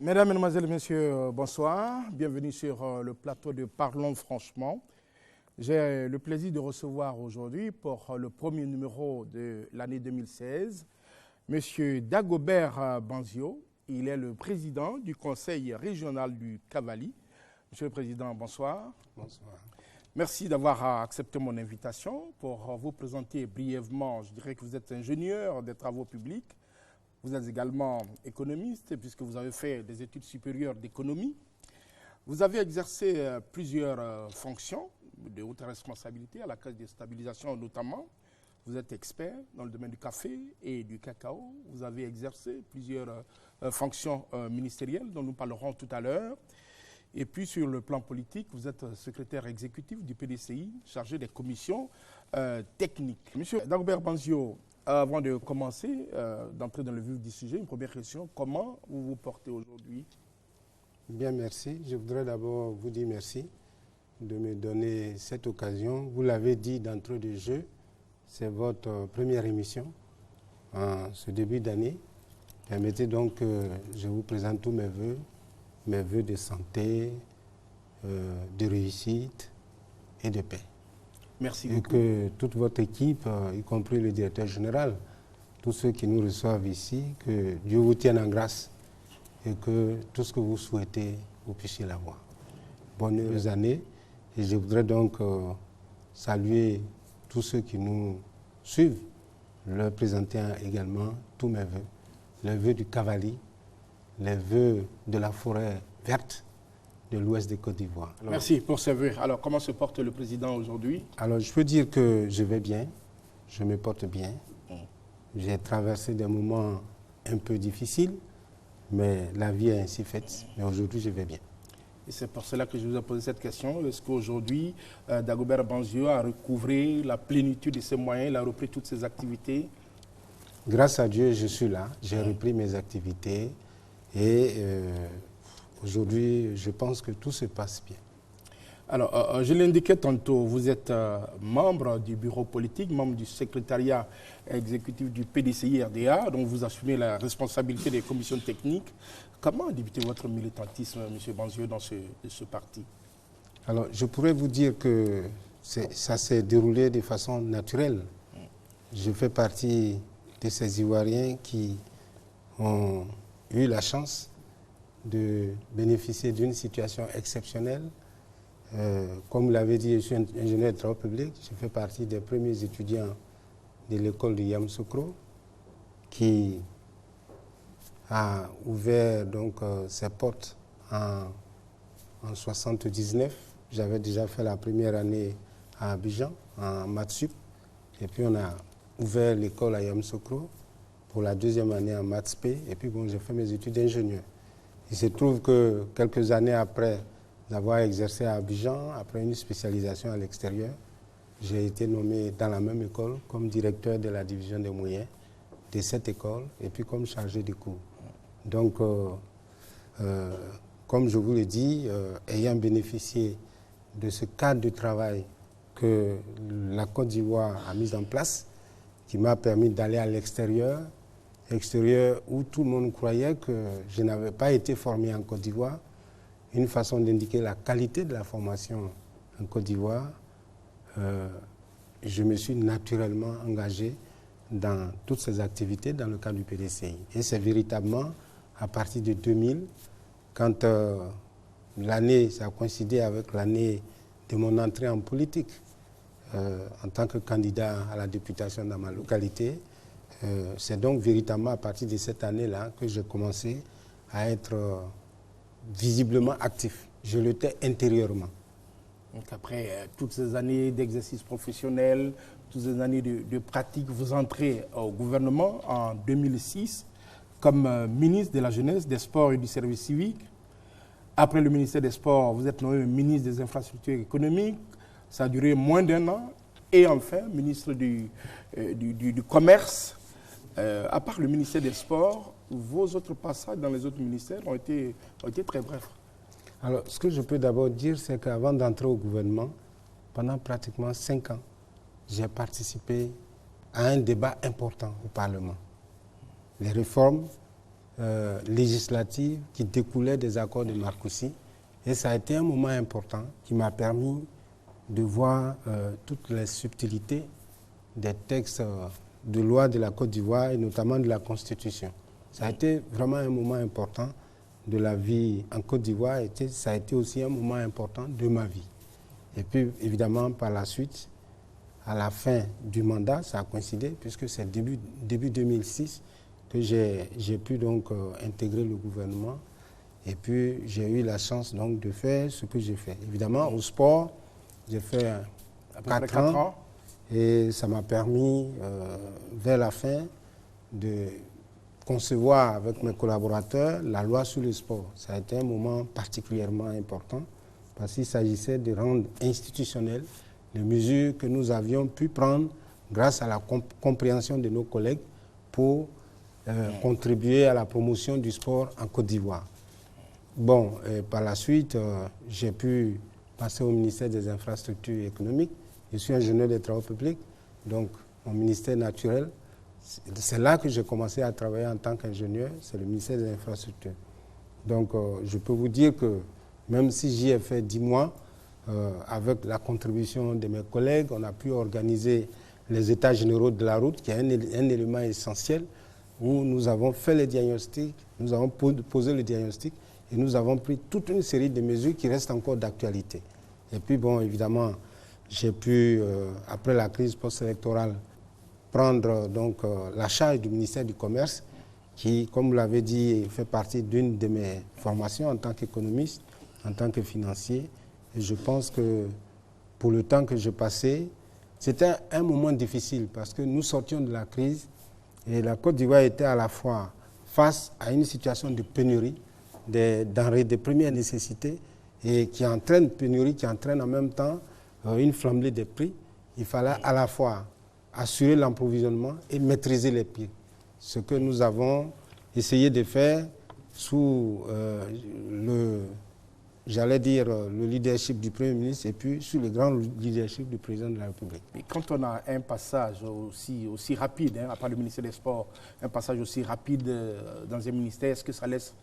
Mesdames, Mesdemoiselles, Messieurs, bonsoir. Bienvenue sur le plateau de Parlons Franchement. J'ai le plaisir de recevoir aujourd'hui pour le premier numéro de l'année 2016, M. Dagobert Banzio. Il est le président du conseil régional du Cavally. Monsieur le Président, bonsoir. Bonsoir. Merci d'avoir accepté mon invitation pour vous présenter brièvement. Je dirais que vous êtes ingénieur des travaux publics. Vous êtes également économiste puisque vous avez fait des études supérieures d'économie. Vous avez exercé plusieurs fonctions de haute responsabilité à la Caisse de stabilisation notamment. Vous êtes expert dans le domaine du café et du cacao. Vous avez exercé plusieurs fonctions ministérielles dont nous parlerons tout à l'heure. Et puis sur le plan politique, vous êtes secrétaire exécutif du PDCI, chargé des commissions techniques. Monsieur Dagobert Banzio, avant de commencer, d'entrer dans le vif du sujet, une première question, comment vous vous portez aujourd'hui? Bien, merci. Je voudrais d'abord vous dire merci de me donner cette occasion. Vous l'avez dit d'entrée de jeu, c'est votre première émission en ce début d'année. Permettez donc que je vous présente tous mes vœux de santé, de réussite et de paix. Merci beaucoup. Et que toute votre équipe, y compris le directeur général, tous ceux qui nous reçoivent ici, que Dieu vous tienne en grâce et que tout ce que vous souhaitez, vous puissiez l'avoir. Bonne heureuse année. Et je voudrais donc saluer tous ceux qui nous suivent, leur présenter également tous mes vœux. Les vœux du Cavally, les vœux de la forêt verte de l'ouest de Côte d'Ivoire. Merci pour ces vœux. Alors, comment se porte le président aujourd'hui? Alors, je peux dire que je vais bien, je me porte bien. J'ai traversé des moments un peu difficiles, mais la vie est ainsi faite. Mais aujourd'hui, je vais bien. Et c'est pour cela que je vous ai posé cette question. Est-ce qu'aujourd'hui, Dagobert Banzio a recouvré la plénitude de ses moyens, il a repris toutes ses activités? Grâce à Dieu, je suis là. J'ai repris mes activités et aujourd'hui, je pense que tout se passe bien. Alors, je l'indiquais tantôt, vous êtes membre du bureau politique, membre du secrétariat exécutif du PDCI-RDA, dont vous assumez la responsabilité des commissions techniques. Comment a débuté votre militantisme, M. Banzio, dans ce parti? Alors, je pourrais vous dire que ça s'est déroulé de façon naturelle. Je fais partie de ces Ivoiriens qui ont eu la chance de bénéficier d'une situation exceptionnelle. Comme vous l'avez dit, je suis ingénieur de travaux publics. Je fais partie des premiers étudiants de l'école de Yamoussoukro qui a ouvert donc, ses portes en 1979. J'avais déjà fait la première année à Abidjan, en Mathsup. Et puis on a ouvert l'école à Yamoussoukro pour la deuxième année en Maths P. Et puis bon, j'ai fait mes études d'ingénieur. Il se trouve que quelques années après d'avoir exercé à Abidjan, après une spécialisation à l'extérieur, j'ai été nommé dans la même école comme directeur de la division des moyens de cette école et puis comme chargé de cours. Donc, comme je vous l'ai dit, ayant bénéficié de ce cadre de travail que la Côte d'Ivoire a mis en place, qui m'a permis d'aller à l'extérieur où tout le monde croyait que je n'avais pas été formé en Côte d'Ivoire, une façon d'indiquer la qualité de la formation en Côte d'Ivoire, je me suis naturellement engagé dans toutes ces activités dans le cadre du PDCI. Et c'est véritablement à partir de 2000, quand l'année, ça a coïncidé avec l'année de mon entrée en politique, en tant que candidat à la députation dans ma localité. C'est donc véritablement à partir de cette année-là que j'ai commencé à être visiblement actif. Je l'étais intérieurement. Donc après toutes ces années d'exercice professionnel, toutes ces années de pratique, vous entrez au gouvernement en 2006 comme ministre de la Jeunesse, des Sports et du Service civique. Après le ministère des Sports, vous êtes nommé ministre des Infrastructures économiques. Ça a duré moins d'1 an. Et enfin, ministre du Commerce. À part le ministère des Sports, vos autres passages dans les autres ministères ont été très brefs. Alors, ce que je peux d'abord dire, c'est qu'avant d'entrer au gouvernement, pendant pratiquement 5 ans, j'ai participé à un débat important au Parlement. Les réformes législatives qui découlaient des accords de Marcoussis. Et ça a été un moment important qui m'a permis de voir toutes les subtilités des textes de loi de la Côte d'Ivoire et notamment de la Constitution. Ça a été vraiment un moment important de la vie en Côte d'Ivoire et ça a été aussi un moment important de ma vie. Et puis évidemment par la suite, à la fin du mandat, ça a coïncidé puisque c'est début 2006 que j'ai pu donc intégrer le gouvernement et puis j'ai eu la chance donc de faire ce que j'ai fait. Évidemment au sport, j'ai fait 4 ans. Et ça m'a permis, vers la fin, de concevoir avec mes collaborateurs la loi sur le sport. Ça a été un moment particulièrement important parce qu'il s'agissait de rendre institutionnelles les mesures que nous avions pu prendre grâce à la compréhension de nos collègues pour contribuer à la promotion du sport en Côte d'Ivoire. Bon, et par la suite, j'ai pu passer au ministère des Infrastructures économiques. Je suis ingénieur des travaux publics, donc mon ministère naturel, c'est là que j'ai commencé à travailler en tant qu'ingénieur, c'est le ministère des Infrastructures. Donc je peux vous dire que même si j'y ai fait 10 mois, avec la contribution de mes collègues, on a pu organiser les états généraux de la route, qui est un élément essentiel, où nous avons fait les diagnostics, nous avons posé le diagnostic et nous avons pris toute une série de mesures qui restent encore d'actualité. Et puis bon, évidemment, j'ai pu, après la crise post-électorale, prendre donc la charge du ministère du Commerce, qui, comme vous l'avez dit, fait partie d'une de mes formations en tant qu'économiste, en tant que financier. Et je pense que pour le temps que je passais, c'était un moment difficile parce que nous sortions de la crise et la Côte d'Ivoire était à la fois face à une situation de pénurie des denrées de première nécessité et qui entraîne pénurie, qui entraîne en même temps une flambée des prix. Il fallait à la fois assurer l'approvisionnement et maîtriser les prix. Ce que nous avons essayé de faire sous le leadership du Premier ministre et puis sous le grand leadership du Président de la République. Et quand on a un passage aussi rapide, à part le ministère des Sports, un passage aussi rapide dans un ministère, est-ce que ça laisse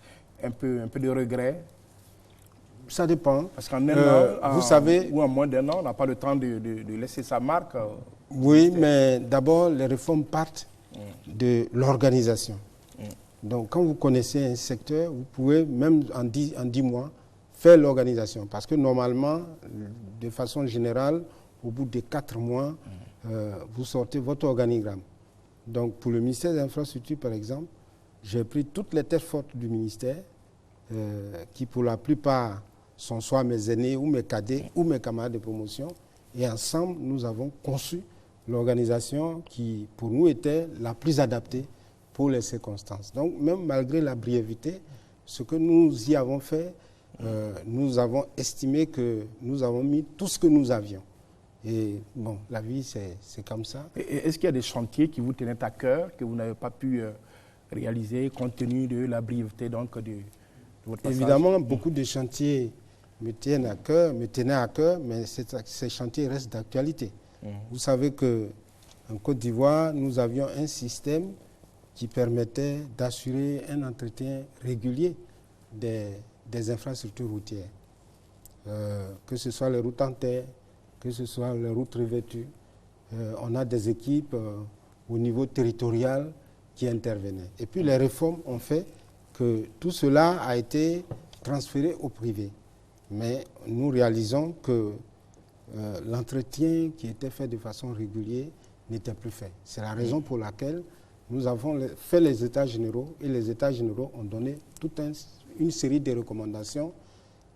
un peu de regret? Ça dépend. Parce qu'en un an, vous savez, ou en moins d'un an, on n'a pas le temps de laisser sa marque. Oui, mais d'abord, les réformes partent de l'organisation. Donc, quand vous connaissez un secteur, vous pouvez, même en 10 mois, faire l'organisation. Parce que normalement, de façon générale, au bout de 4 mois, vous sortez votre organigramme. Donc, pour le ministère des Infrastructures, par exemple, j'ai pris toutes les têtes fortes du ministère, qui pour la plupart sont soit mes aînés ou mes cadets ou mes camarades de promotion. Et ensemble, nous avons conçu l'organisation qui, pour nous, était la plus adaptée pour les circonstances. Donc, même malgré la brièveté, ce que nous y avons fait, nous avons estimé que nous avons mis tout ce que nous avions. Et bon, la vie, c'est comme ça. Est-ce qu'il y a des chantiers qui vous tenaient à cœur, que vous n'avez pas pu réaliser compte tenu de la brièveté donc, de votre passage? Évidemment, beaucoup de chantiers me tenaient à cœur, mais ces chantiers restent d'actualité. Vous savez qu'en Côte d'Ivoire, nous avions un système qui permettait d'assurer un entretien régulier des infrastructures routières. Que ce soit les routes en terre, que ce soit les routes revêtues. On a des équipes au niveau territorial qui intervenaient. Et puis les réformes ont fait que tout cela a été transféré au privé. Mais nous réalisons que l'entretien qui était fait de façon régulière n'était plus fait. C'est la raison pour laquelle nous avons fait les états généraux et les états généraux ont donné toute une série de recommandations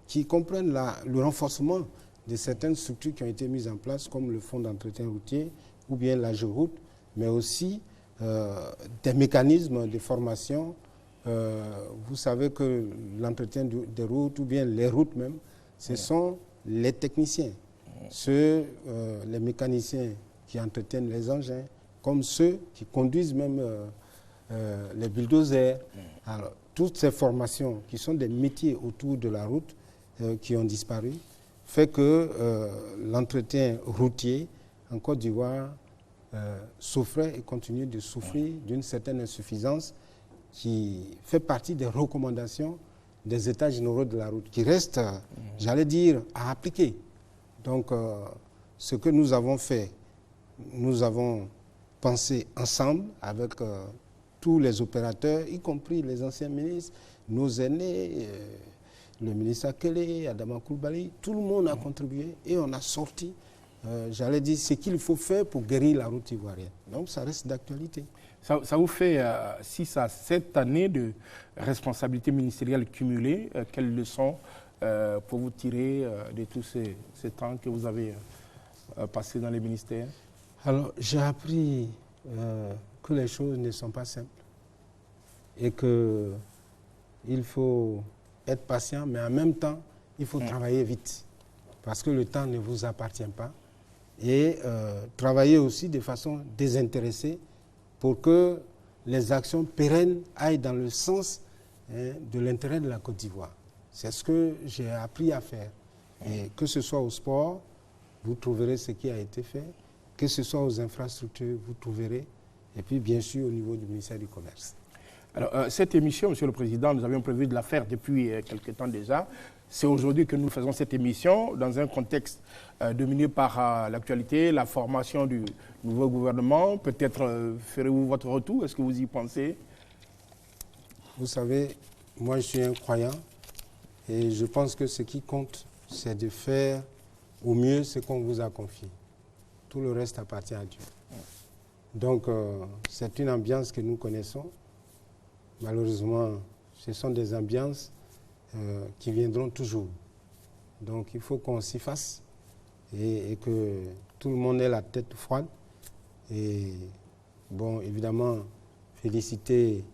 qui comprennent le renforcement de certaines structures qui ont été mises en place comme le fonds d'entretien routier ou bien l'AGEROUTE, mais aussi des mécanismes de formation. Vous savez que l'entretien des routes ou bien les routes même, ce sont les techniciens, les mécaniciens qui entretiennent les engins, comme ceux qui conduisent même les bulldozers. Alors, toutes ces formations qui sont des métiers autour de la route qui ont disparu, fait que l'entretien routier en Côte d'Ivoire souffrait et continue de souffrir d'une certaine insuffisance qui fait partie des recommandations des États généraux de la route, qui reste, j'allais dire, à appliquer. Donc, ce que nous avons fait, nous avons pensé ensemble avec tous les opérateurs, y compris les anciens ministres, nos aînés, le ministre Akele, Adama Coulibaly, tout le monde a contribué et on a sorti, j'allais dire, ce qu'il faut faire pour guérir la route ivoirienne. Donc, ça reste d'actualité. Ça vous fait 6 à 7 années de responsabilité ministérielle cumulée. Quelles leçons pour vous tirer de tous ces temps que vous avez passés dans les ministères? Alors, j'ai appris que les choses ne sont pas simples et qu'il faut être patient, mais en même temps, il faut travailler vite parce que le temps ne vous appartient pas et travailler aussi de façon désintéressée pour que les actions pérennes aillent dans le sens de l'intérêt de la Côte d'Ivoire. C'est ce que j'ai appris à faire. Et que ce soit au sport, vous trouverez ce qui a été fait. Que ce soit aux infrastructures, vous trouverez. Et puis, bien sûr, au niveau du ministère du Commerce. Alors, cette émission, Monsieur le Président, nous avions prévu de la faire depuis quelque temps déjà. C'est aujourd'hui que nous faisons cette émission dans un contexte dominé par l'actualité, la formation du nouveau gouvernement. Peut-être ferez-vous votre retour? Est-ce que vous y pensez? Vous savez, moi je suis un croyant et je pense que ce qui compte, c'est de faire au mieux ce qu'on vous a confié. Tout le reste appartient à Dieu. Donc, c'est une ambiance que nous connaissons. Malheureusement, ce sont des ambiances qui viendront toujours. Donc, il faut qu'on s'y fasse et que tout le monde ait la tête froide. Et, bon, évidemment, féliciter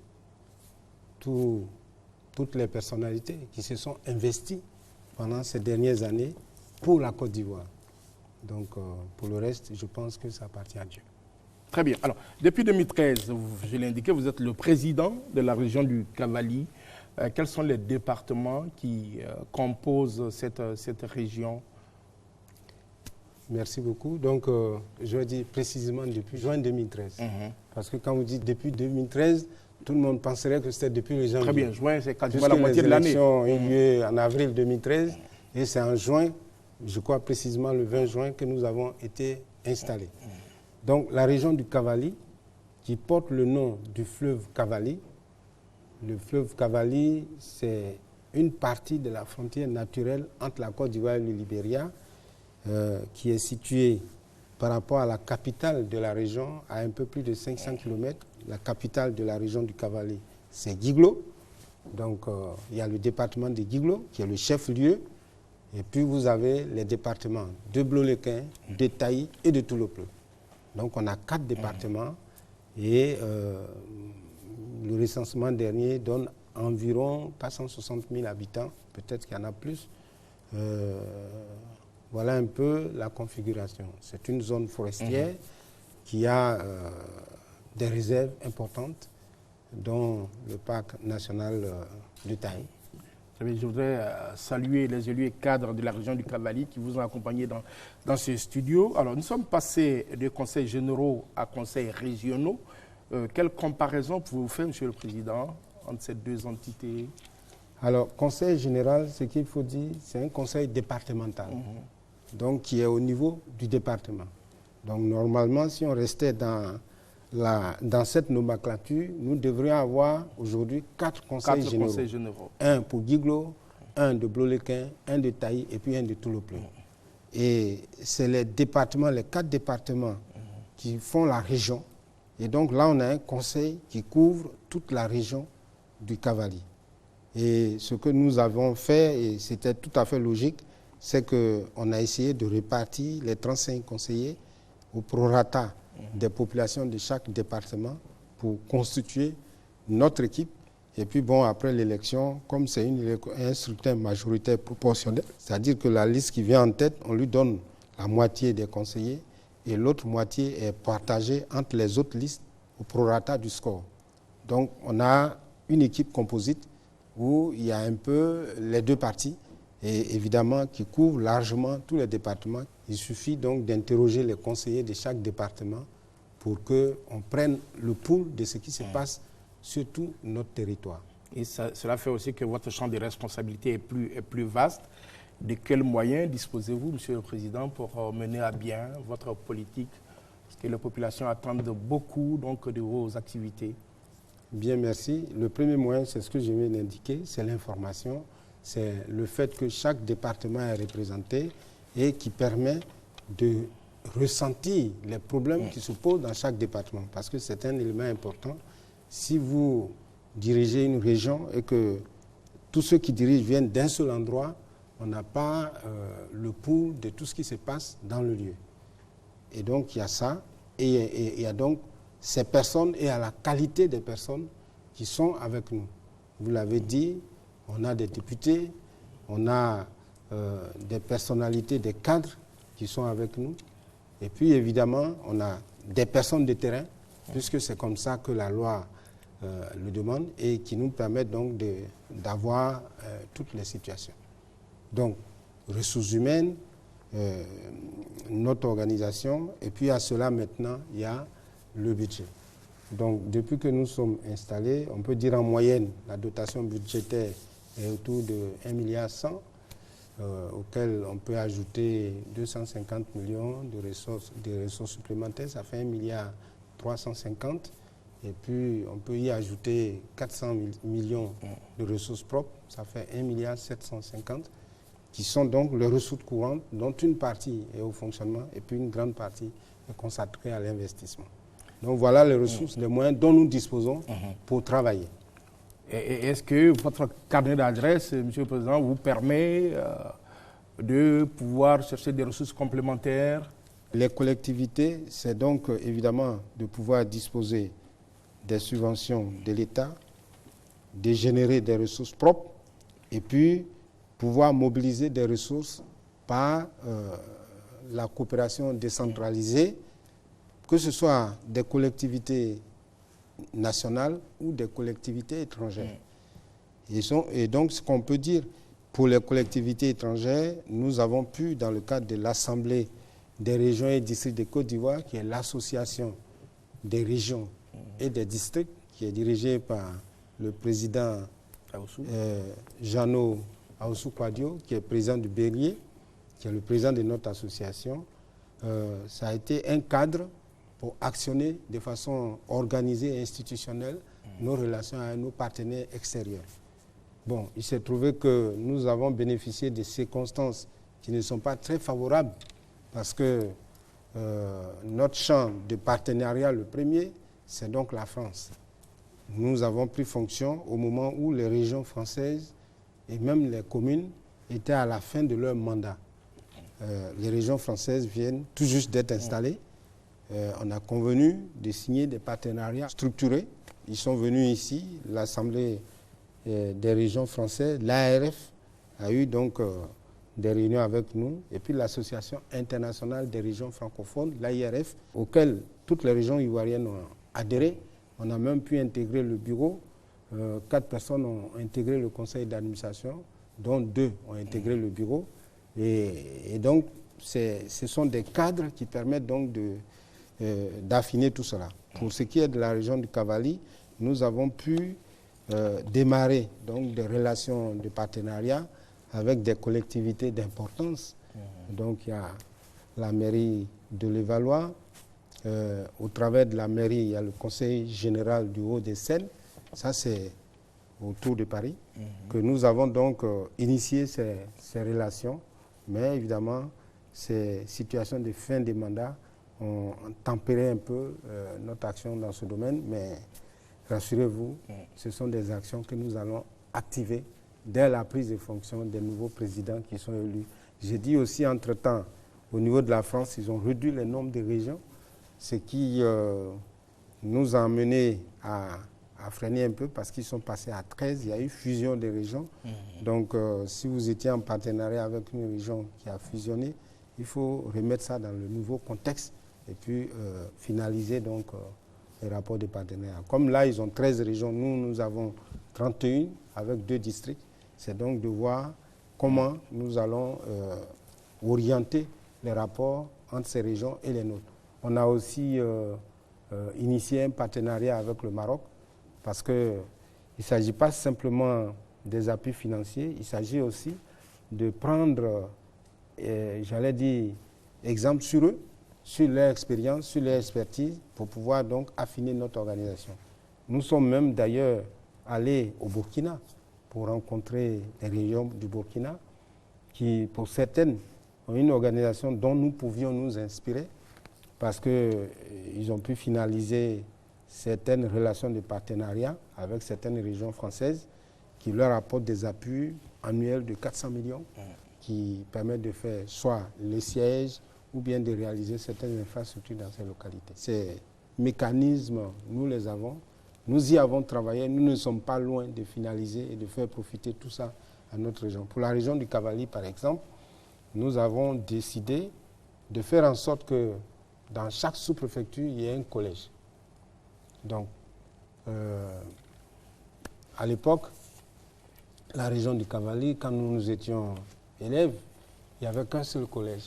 toutes les personnalités qui se sont investies pendant ces dernières années pour la Côte d'Ivoire. Donc, pour le reste, je pense que ça appartient à Dieu. Très bien. Alors, depuis 2013, je l'ai indiqué, vous êtes le président de la région du Cavali. Quels sont les départements qui composent cette région? Merci beaucoup. Donc, je vais dire précisément depuis juin 2013. Parce que quand vous dites depuis 2013, tout le monde penserait que c'était depuis le janvier. Très bien, juin, c'est quasiment la moitié de l'année. Les élections ont eu lieu en avril 2013 et c'est en juin, je crois précisément le 20 juin, que nous avons été installés. Donc, la région du Cavali, qui porte le nom du fleuve Cavali. Le fleuve Cavali, c'est une partie de la frontière naturelle entre la Côte d'Ivoire et le Libéria, qui est située par rapport à la capitale de la région, à un peu plus de 500 km. La capitale de la région du Cavali, c'est Guiglo. Donc, il y a le département de Guiglo, qui est le chef-lieu. Et puis, vous avez les départements de Blolequin, de Taï et de Toulopleu. Donc, on a 4 départements. Et le recensement dernier donne environ 460 000 habitants. Peut-être qu'il y en a plus. Voilà un peu la configuration. C'est une zone forestière qui a des réserves importantes, dont le parc national de Taï. Je voudrais saluer les élus et cadres de la région du Cavali qui vous ont accompagné dans ce studio. Alors, nous sommes passés de conseils généraux à conseils régionaux. Quelle comparaison pouvez-vous faire, Monsieur le Président, entre ces deux entités? Alors, conseil général, ce qu'il faut dire, c'est un conseil départemental, donc qui est au niveau du département. Donc, normalement, si on restait dans cette nomenclature, nous devrions avoir aujourd'hui 4 conseils généraux. Un pour Guiglo, un de Blolequin, un de Taï et puis un de Toulopleu. Et c'est les départements, les 4 départements qui font la région. Et donc là, on a un conseil qui couvre toute la région du Cavali. Et ce que nous avons fait, et c'était tout à fait logique, c'est qu'on a essayé de répartir les 35 conseillers au prorata des populations de chaque département pour constituer notre équipe. Et puis bon, après l'élection, comme c'est un scrutin majoritaire proportionnel, c'est-à-dire que la liste qui vient en tête, on lui donne la moitié des conseillers et l'autre moitié est partagée entre les autres listes au prorata du score. Donc on a une équipe composite où il y a un peu les deux parties et évidemment qui couvre largement tous les départements. Il suffit donc d'interroger les conseillers de chaque département pour qu'on prenne le pouls de ce qui se passe sur tout notre territoire. Et cela fait aussi que votre champ de responsabilité est plus vaste. De quels moyens disposez-vous, Monsieur le Président, pour mener à bien votre politique? Parce que les populations attendent beaucoup donc, de vos activités. Bien, merci. Le premier moyen, c'est ce que je viens d'indiquer, c'est l'information. C'est le fait que chaque département est représenté et qui permet de ressentir les problèmes qui se posent dans chaque département. Parce que c'est un élément important. Si vous dirigez une région et que tous ceux qui dirigent viennent d'un seul endroit, on n'a pas le pouls de tout ce qui se passe dans le lieu. Et donc, il y a ça. Et il y a donc ces personnes et à la qualité des personnes qui sont avec nous. Vous l'avez dit, on a des députés, on a des personnalités, des cadres qui sont avec nous. Et puis, évidemment, on a des personnes de terrain, puisque c'est comme ça que la loi le demande et qui nous permettent donc d'avoir toutes les situations. Donc, ressources humaines, notre organisation, et puis à cela maintenant, il y a le budget. Donc, depuis que nous sommes installés, on peut dire en moyenne, la dotation budgétaire est autour de 1,1 milliard, auquel on peut ajouter 250 millions de ressources supplémentaires, ça fait 1,350 milliard. Et puis, on peut y ajouter 400 millions de ressources propres, ça fait 1,750 milliard, qui sont donc les ressources courantes, dont une partie est au fonctionnement et puis une grande partie est consacrée à l'investissement. Donc voilà les ressources, les moyens dont nous disposons pour travailler. Et est-ce que votre carnet d'adresse, Monsieur le Président, vous permet de pouvoir chercher des ressources complémentaires? Les collectivités, c'est donc évidemment de pouvoir disposer des subventions de l'État, de générer des ressources propres et puis pouvoir mobiliser des ressources par la coopération décentralisée, que ce soit des collectivités nationales ou des collectivités étrangères. Et donc, ce qu'on peut dire, pour les collectivités étrangères, nous avons pu, dans le cadre de l'Assemblée des régions et districts de Côte d'Ivoire, qui est l'association des régions et des districts, qui est dirigée par le président Jeannot Aoussou Kwadio, qui est président du Berrier, qui est le président de notre association. Ça a été un cadre pour actionner de façon organisée et institutionnelle nos relations avec nos partenaires extérieurs. Bon, il s'est trouvé que nous avons bénéficié de circonstances qui ne sont pas très favorables parce que notre champ de partenariat, le premier, c'est donc la France. Nous avons pris fonction au moment où les régions françaises et même les communes étaient à la fin de leur mandat. Les régions françaises viennent tout juste d'être installées. On a convenu de signer des partenariats structurés. Ils sont venus ici, l'Assemblée des régions françaises, l'ARF a eu donc des réunions avec nous, et puis l'Association internationale des régions francophones, l'AIRF, auquel toutes les régions ivoiriennes ont adhéré. On a même pu intégrer le bureau. 4 personnes ont intégré le conseil d'administration, dont 2 ont intégré le bureau. Et donc, ce sont des cadres qui permettent donc d'affiner tout cela. Pour ce qui est de la région du Cavali, nous avons pu démarrer donc des relations de partenariat avec des collectivités d'importance. Donc il y a la mairie de Levallois, au travers de la mairie, il y a le conseil général du Haut-des-Seines, ça c'est autour de Paris, que nous avons donc initié ces relations, mais évidemment ces situations de fin de mandat ont tempéré un peu notre action dans ce domaine, mais rassurez-vous, ce sont des actions que nous allons activer dès la prise de fonction des nouveaux présidents qui sont élus. J'ai dit aussi entre-temps, au niveau de la France, ils ont réduit le nombre de régions, ce qui nous a amené à freiner un peu parce qu'ils sont passés à 13, il y a eu fusion des régions. Donc si vous étiez en partenariat avec une région qui a fusionné, il faut remettre ça dans le nouveau contexte et puis finaliser donc les rapports de partenariat. Comme là, ils ont 13 régions, nous avons 31 avec 2 districts. C'est donc de voir comment nous allons orienter les rapports entre ces régions et les nôtres. On a aussi initié un partenariat avec le Maroc parce qu'il ne s'agit pas simplement des appuis financiers, il s'agit aussi de prendre, j'allais dire, exemple sur eux, sur leur expérience, sur leur expertise, pour pouvoir donc affiner notre organisation. Nous sommes même d'ailleurs allés au Burkina pour rencontrer les régions du Burkina qui, pour certaines, ont une organisation dont nous pouvions nous inspirer parce qu'ils ont pu finaliser certaines relations de partenariat avec certaines régions françaises qui leur apportent des appuis annuels de 400 millions qui permettent de faire soit les sièges ou bien de réaliser certaines infrastructures dans ces localités. Ces mécanismes, nous les avons, nous y avons travaillé, nous ne sommes pas loin de finaliser et de faire profiter tout ça à notre région. Pour la région du Cavali, par exemple, nous avons décidé de faire en sorte que dans chaque sous-préfecture, il y ait un collège. Donc, à l'époque, la région du Cavali, quand nous étions élèves, il n'y avait qu'un seul collège.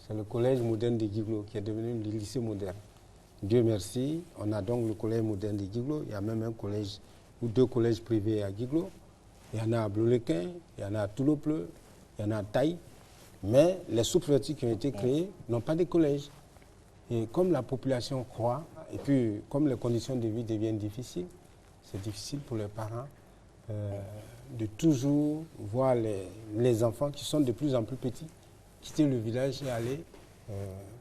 C'est le collège moderne de Guiglo qui est devenu le lycée moderne. Dieu merci, on a donc le collège moderne de Guiglo. Il y a même un collège ou deux collèges privés à Guiglo. Il y en a à Blolequin, il y en a à Toulopleu, il y en a à Taï. Mais les sous-préfectures qui ont été créées n'ont pas de collège. Et comme la population croît, et puis comme les conditions de vie deviennent difficiles, c'est difficile pour les parents de toujours voir les enfants qui sont de plus en plus petits quitter le village et aller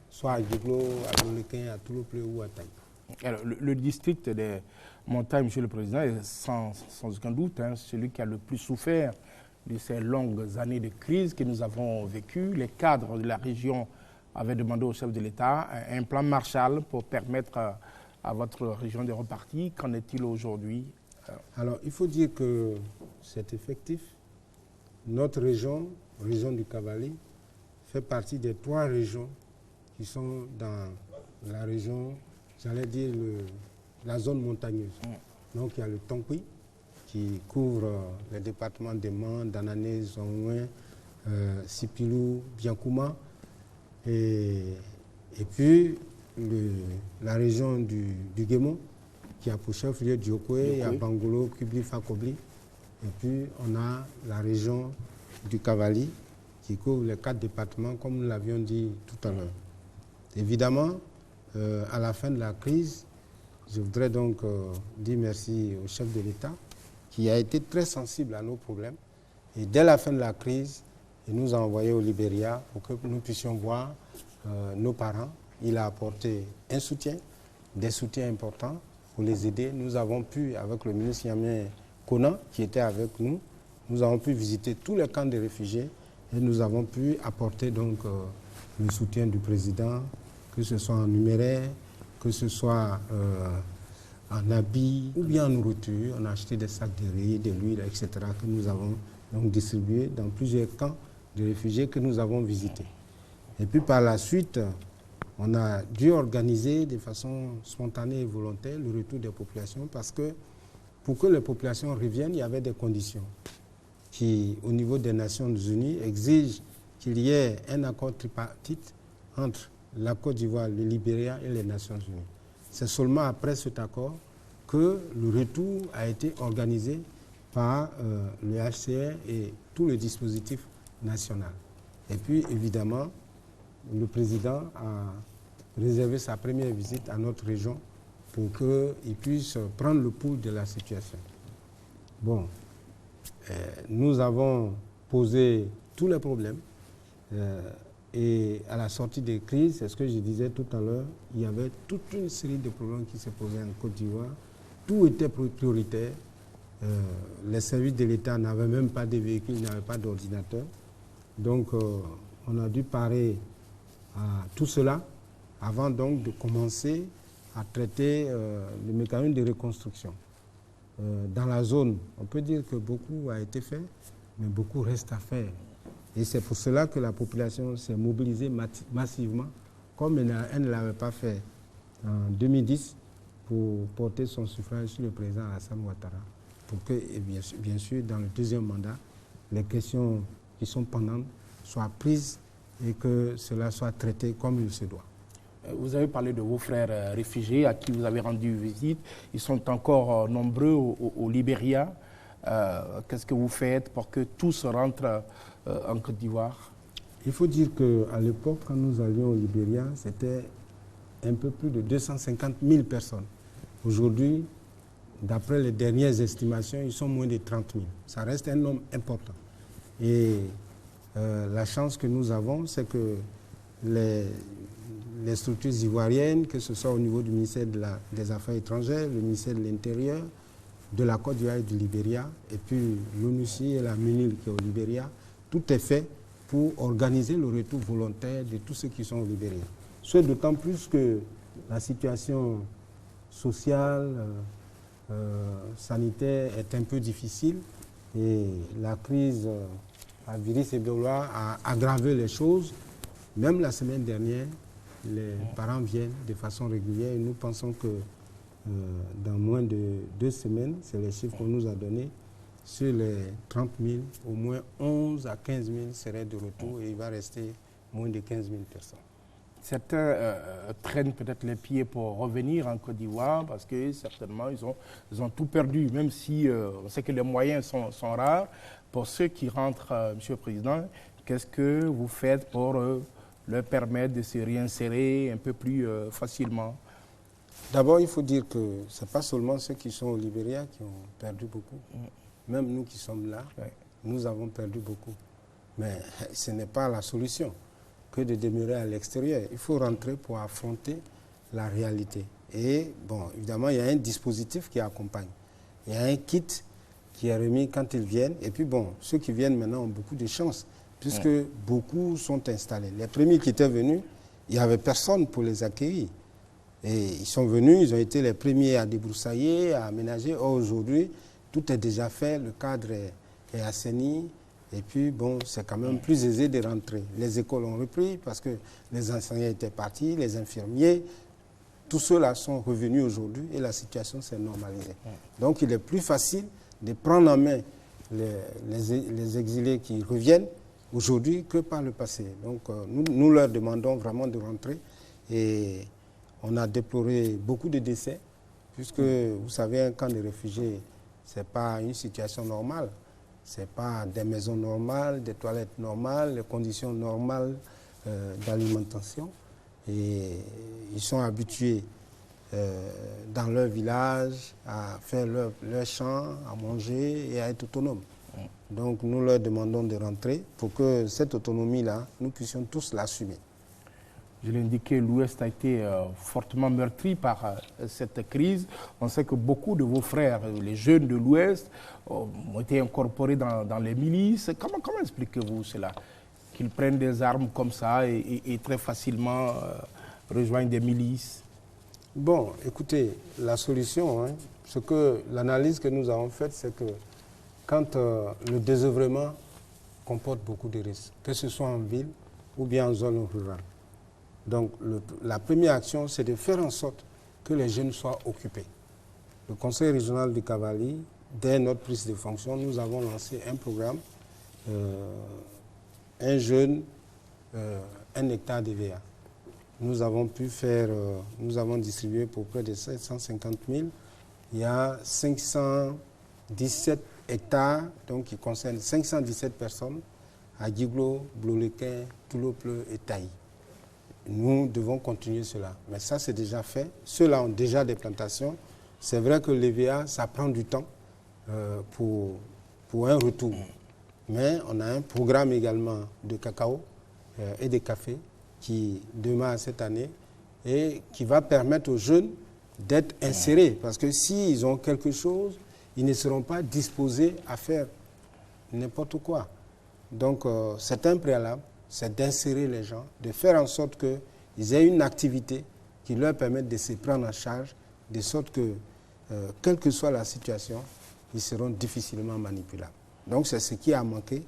soit à Guiglo, à Blolequin, à Toulopleu ou à Taï. Alors, le district des montagnes, Monsieur le Président, est sans aucun doute celui qui a le plus souffert de ces longues années de crise que nous avons vécues. Les cadres de la région avaient demandé au chef de l'État un plan Marshall pour permettre à votre région de repartir. Qu'en est-il aujourd'hui? Alors, il faut dire que c'est effectif. Notre région, région du Cavali, fait partie des 3 régions qui sont dans la région, j'allais dire, la zone montagneuse. Donc, il y a le Tonkui, qui couvre les départements de Man, Danané, Zongouin, Sipilou, Biankouma. Et puis, la région du Guémon, qui a pour chef-lieu Diokoué, il y a Bangolo, Kubli, Fakobli. Et puis, on a la région du Cavali, qui couvre les 4 départements, comme nous l'avions dit tout à l'heure. Évidemment, à la fin de la crise, je voudrais donc dire merci au chef de l'État, qui a été très sensible à nos problèmes. Et dès la fin de la crise, il nous a envoyés au Libéria pour que nous puissions voir nos parents. Il a apporté un soutien, des soutiens importants pour les aider. Nous avons pu, avec le ministre Yamien Konan, qui était avec nous, nous avons pu visiter tous les camps de réfugiés et nous avons pu apporter donc le soutien du président, que ce soit en numéraire, que ce soit en habits ou bien en nourriture. On a acheté des sacs de riz, de l'huile, etc. que nous avons donc distribués dans plusieurs camps de réfugiés que nous avons visités. Et puis par la suite, on a dû organiser de façon spontanée et volontaire le retour des populations parce que pour que les populations reviennent, il y avait des conditions qui, au niveau des Nations Unies, exigent qu'il y ait un accord tripartite entre la Côte d'Ivoire, le Libéria et les Nations Unies. C'est seulement après cet accord que le retour a été organisé par le HCR et tout le dispositif national. Et puis, évidemment, le président a réservé sa première visite à notre région pour qu'il puisse prendre le pouls de la situation. Bon, nous avons posé tous les problèmes et à la sortie des crises, c'est ce que je disais tout à l'heure, il y avait toute une série de problèmes qui se posaient en Côte d'Ivoire. Tout était prioritaire. Les services de l'État n'avaient même pas de véhicules, n'avaient pas d'ordinateur. Donc, on a dû parer à tout cela avant donc de commencer à traiter le mécanisme de reconstruction. Dans la zone, on peut dire que beaucoup a été fait, mais beaucoup reste à faire. Et c'est pour cela que la population s'est mobilisée massivement, comme elle ne l'avait pas fait en 2010, pour porter son suffrage sur le président Alassane Ouattara, pour que, et bien sûr, dans le deuxième mandat, les questions qui sont pendantes soient prises et que cela soit traité comme il se doit. Vous avez parlé de vos frères réfugiés à qui vous avez rendu visite. Ils sont encore nombreux au Libéria. Qu'est-ce que vous faites pour que tous rentrent en Côte d'Ivoire? Il faut dire qu'à l'époque, quand nous allions au Libéria, c'était un peu plus de 250 000 personnes. Aujourd'hui, d'après les dernières estimations, ils sont moins de 30 000. Ça reste un nombre important. Et la chance que nous avons, c'est que les structures ivoiriennes, que ce soit au niveau du ministère des Affaires étrangères, le ministère de l'Intérieur, de la Côte d'Ivoire et du Libéria, et puis l'ONUCI et la MINIL qui est au Libéria, tout est fait pour organiser le retour volontaire de tous ceux qui sont au Libéria. Ce d'autant plus que la situation sociale, sanitaire est un peu difficile et la crise à virus Ebola a aggravé les choses. Même la semaine dernière, les parents viennent de façon régulière et nous pensons que dans moins de 2 semaines, c'est les chiffres qu'on nous a donnés, sur les 30 000, au moins 11 à 15 000 seraient de retour et il va rester moins de 15 000 personnes. Certains traînent peut-être les pieds pour revenir en Côte d'Ivoire parce que certainement ils ont tout perdu, même si on sait que les moyens sont rares. Pour ceux qui rentrent, Monsieur le Président, qu'est-ce que vous faites pour leur permettre de se réinsérer un peu plus facilement? D'abord, il faut dire que ce n'est pas seulement ceux qui sont au Libéria qui ont perdu beaucoup. Même nous qui sommes là, nous avons perdu beaucoup. Mais ce n'est pas la solution que de demeurer à l'extérieur. Il faut rentrer pour affronter la réalité. Et bon, évidemment, il y a un dispositif qui accompagne. Il y a un kit qui est remis quand ils viennent. Et puis bon, ceux qui viennent maintenant ont beaucoup de chance, puisque beaucoup sont installés. Les premiers qui étaient venus, il n'y avait personne pour les accueillir. Et ils sont venus, ils ont été les premiers à débroussailler, à aménager. Or, aujourd'hui, tout est déjà fait, le cadre est assaini. Et puis, bon, c'est quand même plus aisé de rentrer. Les écoles ont repris parce que les enseignants étaient partis, les infirmiers, tous ceux-là sont revenus aujourd'hui et la situation s'est normalisée. Donc, il est plus facile de prendre en main les exilés qui reviennent aujourd'hui que par le passé. Donc, nous leur demandons vraiment de rentrer et on a déploré beaucoup de décès puisque, vous savez, un camp de réfugiés, ce n'est pas une situation normale. Ce n'est pas des maisons normales, des toilettes normales, les conditions normales d'alimentation. Et ils sont habitués dans leur village à faire leur champ, à manger et à être autonomes. Donc nous leur demandons de rentrer pour que cette autonomie-là, nous puissions tous l'assumer. Je l'ai indiqué, l'Ouest a été fortement meurtri par cette crise. On sait que beaucoup de vos frères, les jeunes de l'Ouest, ont été incorporés dans les milices. Comment expliquez-vous cela? Qu'ils prennent des armes comme ça et très facilement rejoignent des milices? Bon, écoutez, la solution, l'analyse que nous avons faite, c'est que quand le désœuvrement comporte beaucoup de risques, que ce soit en ville ou bien en zone rurale. Donc, la première action, c'est de faire en sorte que les jeunes soient occupés. Le Conseil régional du Cavali, dès notre prise de fonction, nous avons lancé un programme, un jeune, 1 hectare de VA. Nous avons pu faire, nous avons distribué pour près de 750 000. Il y a 517 hectares, donc qui concernent 517 personnes à Guiglo, Blolequin, Toulopleu et Taï. Nous devons continuer cela. Mais ça, c'est déjà fait. Ceux-là ont déjà des plantations. C'est vrai que l'EVA, ça prend du temps pour un retour. Mais on a un programme également de cacao et de café qui démarre cette année et qui va permettre aux jeunes d'être insérés. Parce que s'ils ont quelque chose, ils ne seront pas disposés à faire n'importe quoi. Donc, c'est un préalable. C'est d'insérer les gens, de faire en sorte qu'ils aient une activité qui leur permette de se prendre en charge, de sorte que, quelle que soit la situation, ils seront difficilement manipulables. Donc c'est ce qui a manqué.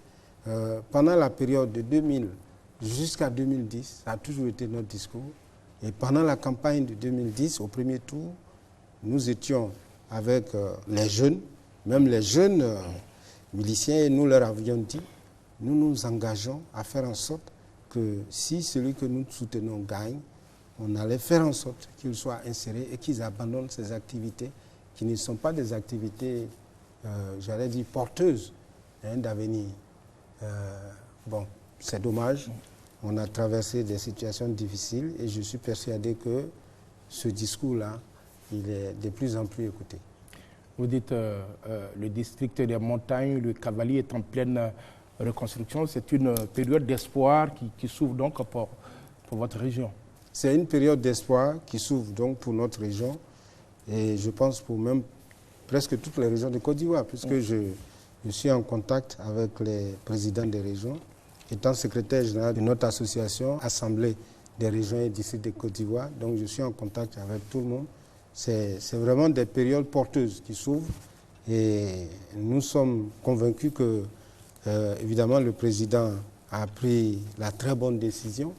Pendant la période de 2000 jusqu'à 2010, ça a toujours été notre discours. Et pendant la campagne de 2010, au premier tour, nous étions avec les jeunes, même les jeunes miliciens, et nous leur avions dit, nous nous engageons à faire en sorte que si celui que nous soutenons gagne, on allait faire en sorte qu'ils soient insérés et qu'ils abandonnent ces activités qui ne sont pas des activités, j'allais dire, porteuses d'avenir. Bon, c'est dommage. On a traversé des situations difficiles et je suis persuadé que ce discours-là, il est de plus en plus écouté. Vous dites le district des montagnes, le Cavalier est en pleine reconstruction. C'est une période d'espoir qui s'ouvre donc pour votre région. C'est une période d'espoir qui s'ouvre donc pour notre région et je pense pour même presque toutes les régions de Côte d'Ivoire, puisque je suis en contact avec les présidents des régions. Étant secrétaire général de notre association, Assemblée des régions et districts de Côte d'Ivoire, donc je suis en contact avec tout le monde. C'est vraiment des périodes porteuses qui s'ouvrent et nous sommes convaincus que, évidemment, le président a pris la très bonne décision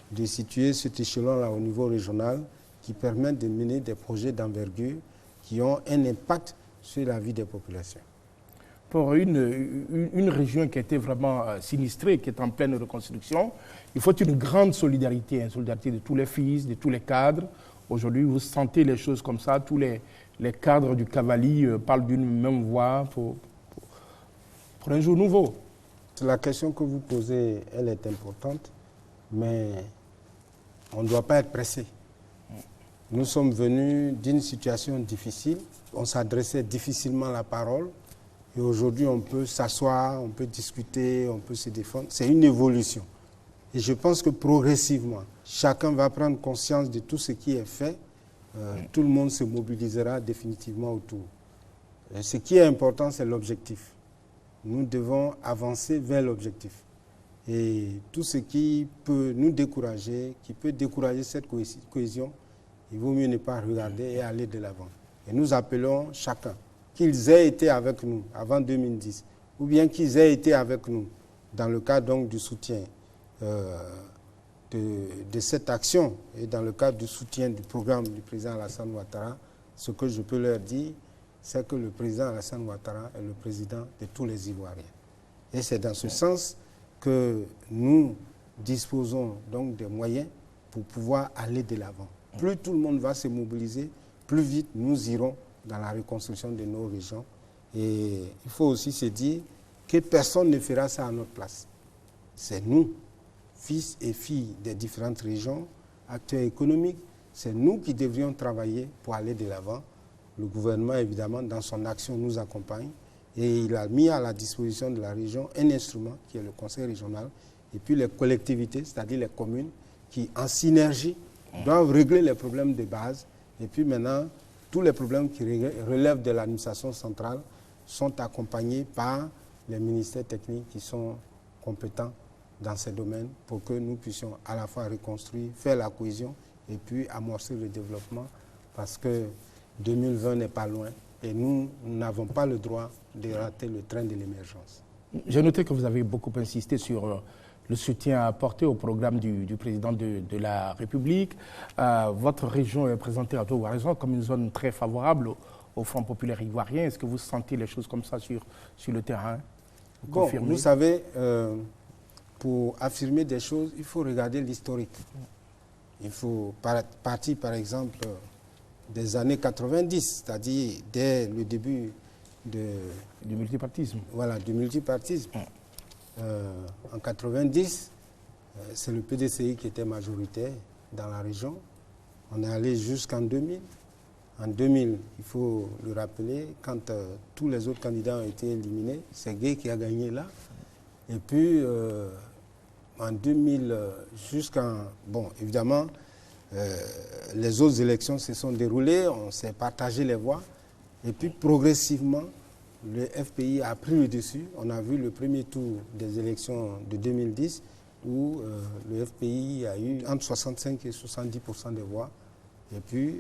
de situer cet échelon-là au niveau régional qui permet de mener des projets d'envergure qui ont un impact sur la vie des populations. Pour une région qui a été vraiment sinistrée, qui est en pleine reconstruction, il faut une grande solidarité, une solidarité de tous les fils, de tous les cadres. Aujourd'hui, vous sentez les choses comme ça, tous les cadres du Cavalier parlent d'une même voix pour un jour nouveau. La question que vous posez, elle est importante, mais on ne doit pas être pressé. Nous sommes venus d'une situation difficile, on s'adressait difficilement la parole, et aujourd'hui on peut s'asseoir, on peut discuter, on peut se défendre. C'est une évolution. Et je pense que progressivement, chacun va prendre conscience de tout ce qui est fait. Tout le monde se mobilisera définitivement autour. Et ce qui est important, c'est l'objectif. Nous devons avancer vers l'objectif. Et tout ce qui peut nous décourager, qui peut décourager cette cohésion, il vaut mieux ne pas regarder et aller de l'avant. Et nous appelons chacun, qu'ils aient été avec nous avant 2010, ou bien qu'ils aient été avec nous dans le cadre donc du soutien de cette action et dans le cadre du soutien du programme du président Alassane Ouattara. Ce que je peux leur dire, c'est que le président Alassane Ouattara est le président de tous les Ivoiriens. Et c'est dans ce sens que nous disposons donc des moyens pour pouvoir aller de l'avant. Plus tout le monde va se mobiliser, plus vite nous irons dans la reconstruction de nos régions. Et il faut aussi se dire que personne ne fera ça à notre place. C'est nous, fils et filles des différentes régions, acteurs économiques, c'est nous qui devrions travailler pour aller de l'avant. Le gouvernement, évidemment, dans son action, nous accompagne. Et il a mis à la disposition de la région un instrument qui est le conseil régional. Et puis les collectivités, c'est-à-dire les communes, qui en synergie doivent régler les problèmes de base. Et puis maintenant, tous les problèmes qui relèvent de l'administration centrale sont accompagnés par les ministères techniques qui sont compétents dans ces domaines pour que nous puissions à la fois reconstruire, faire la cohésion et puis amorcer le développement parce que 2020 n'est pas loin et nous n'avons pas le droit de rater le train de l'émergence. J'ai noté que vous avez beaucoup insisté sur le soutien apporté au programme du président de la République. Votre région est présentée à tort ou à raison comme une zone très favorable au Front populaire ivoirien. Est-ce que vous sentez les choses comme ça sur le terrain? Vous savez, pour affirmer des choses, il faut regarder l'historique. Il faut partir, par exemple, des années 90, c'est-à-dire dès le début du multipartisme. Voilà, du multipartisme. En 90, c'est le PDCI qui était majoritaire dans la région. On est allé jusqu'en 2000. En 2000, il faut le rappeler, quand tous les autres candidats ont été éliminés, c'est Gueye qui a gagné là. Et puis, en 2000, jusqu'en... Bon, évidemment, les autres élections se sont déroulées, on s'est partagé les voix. Et puis, progressivement, le FPI a pris le dessus. On a vu le premier tour des élections de 2010 où le FPI a eu entre 65 et 70% des voix. Et puis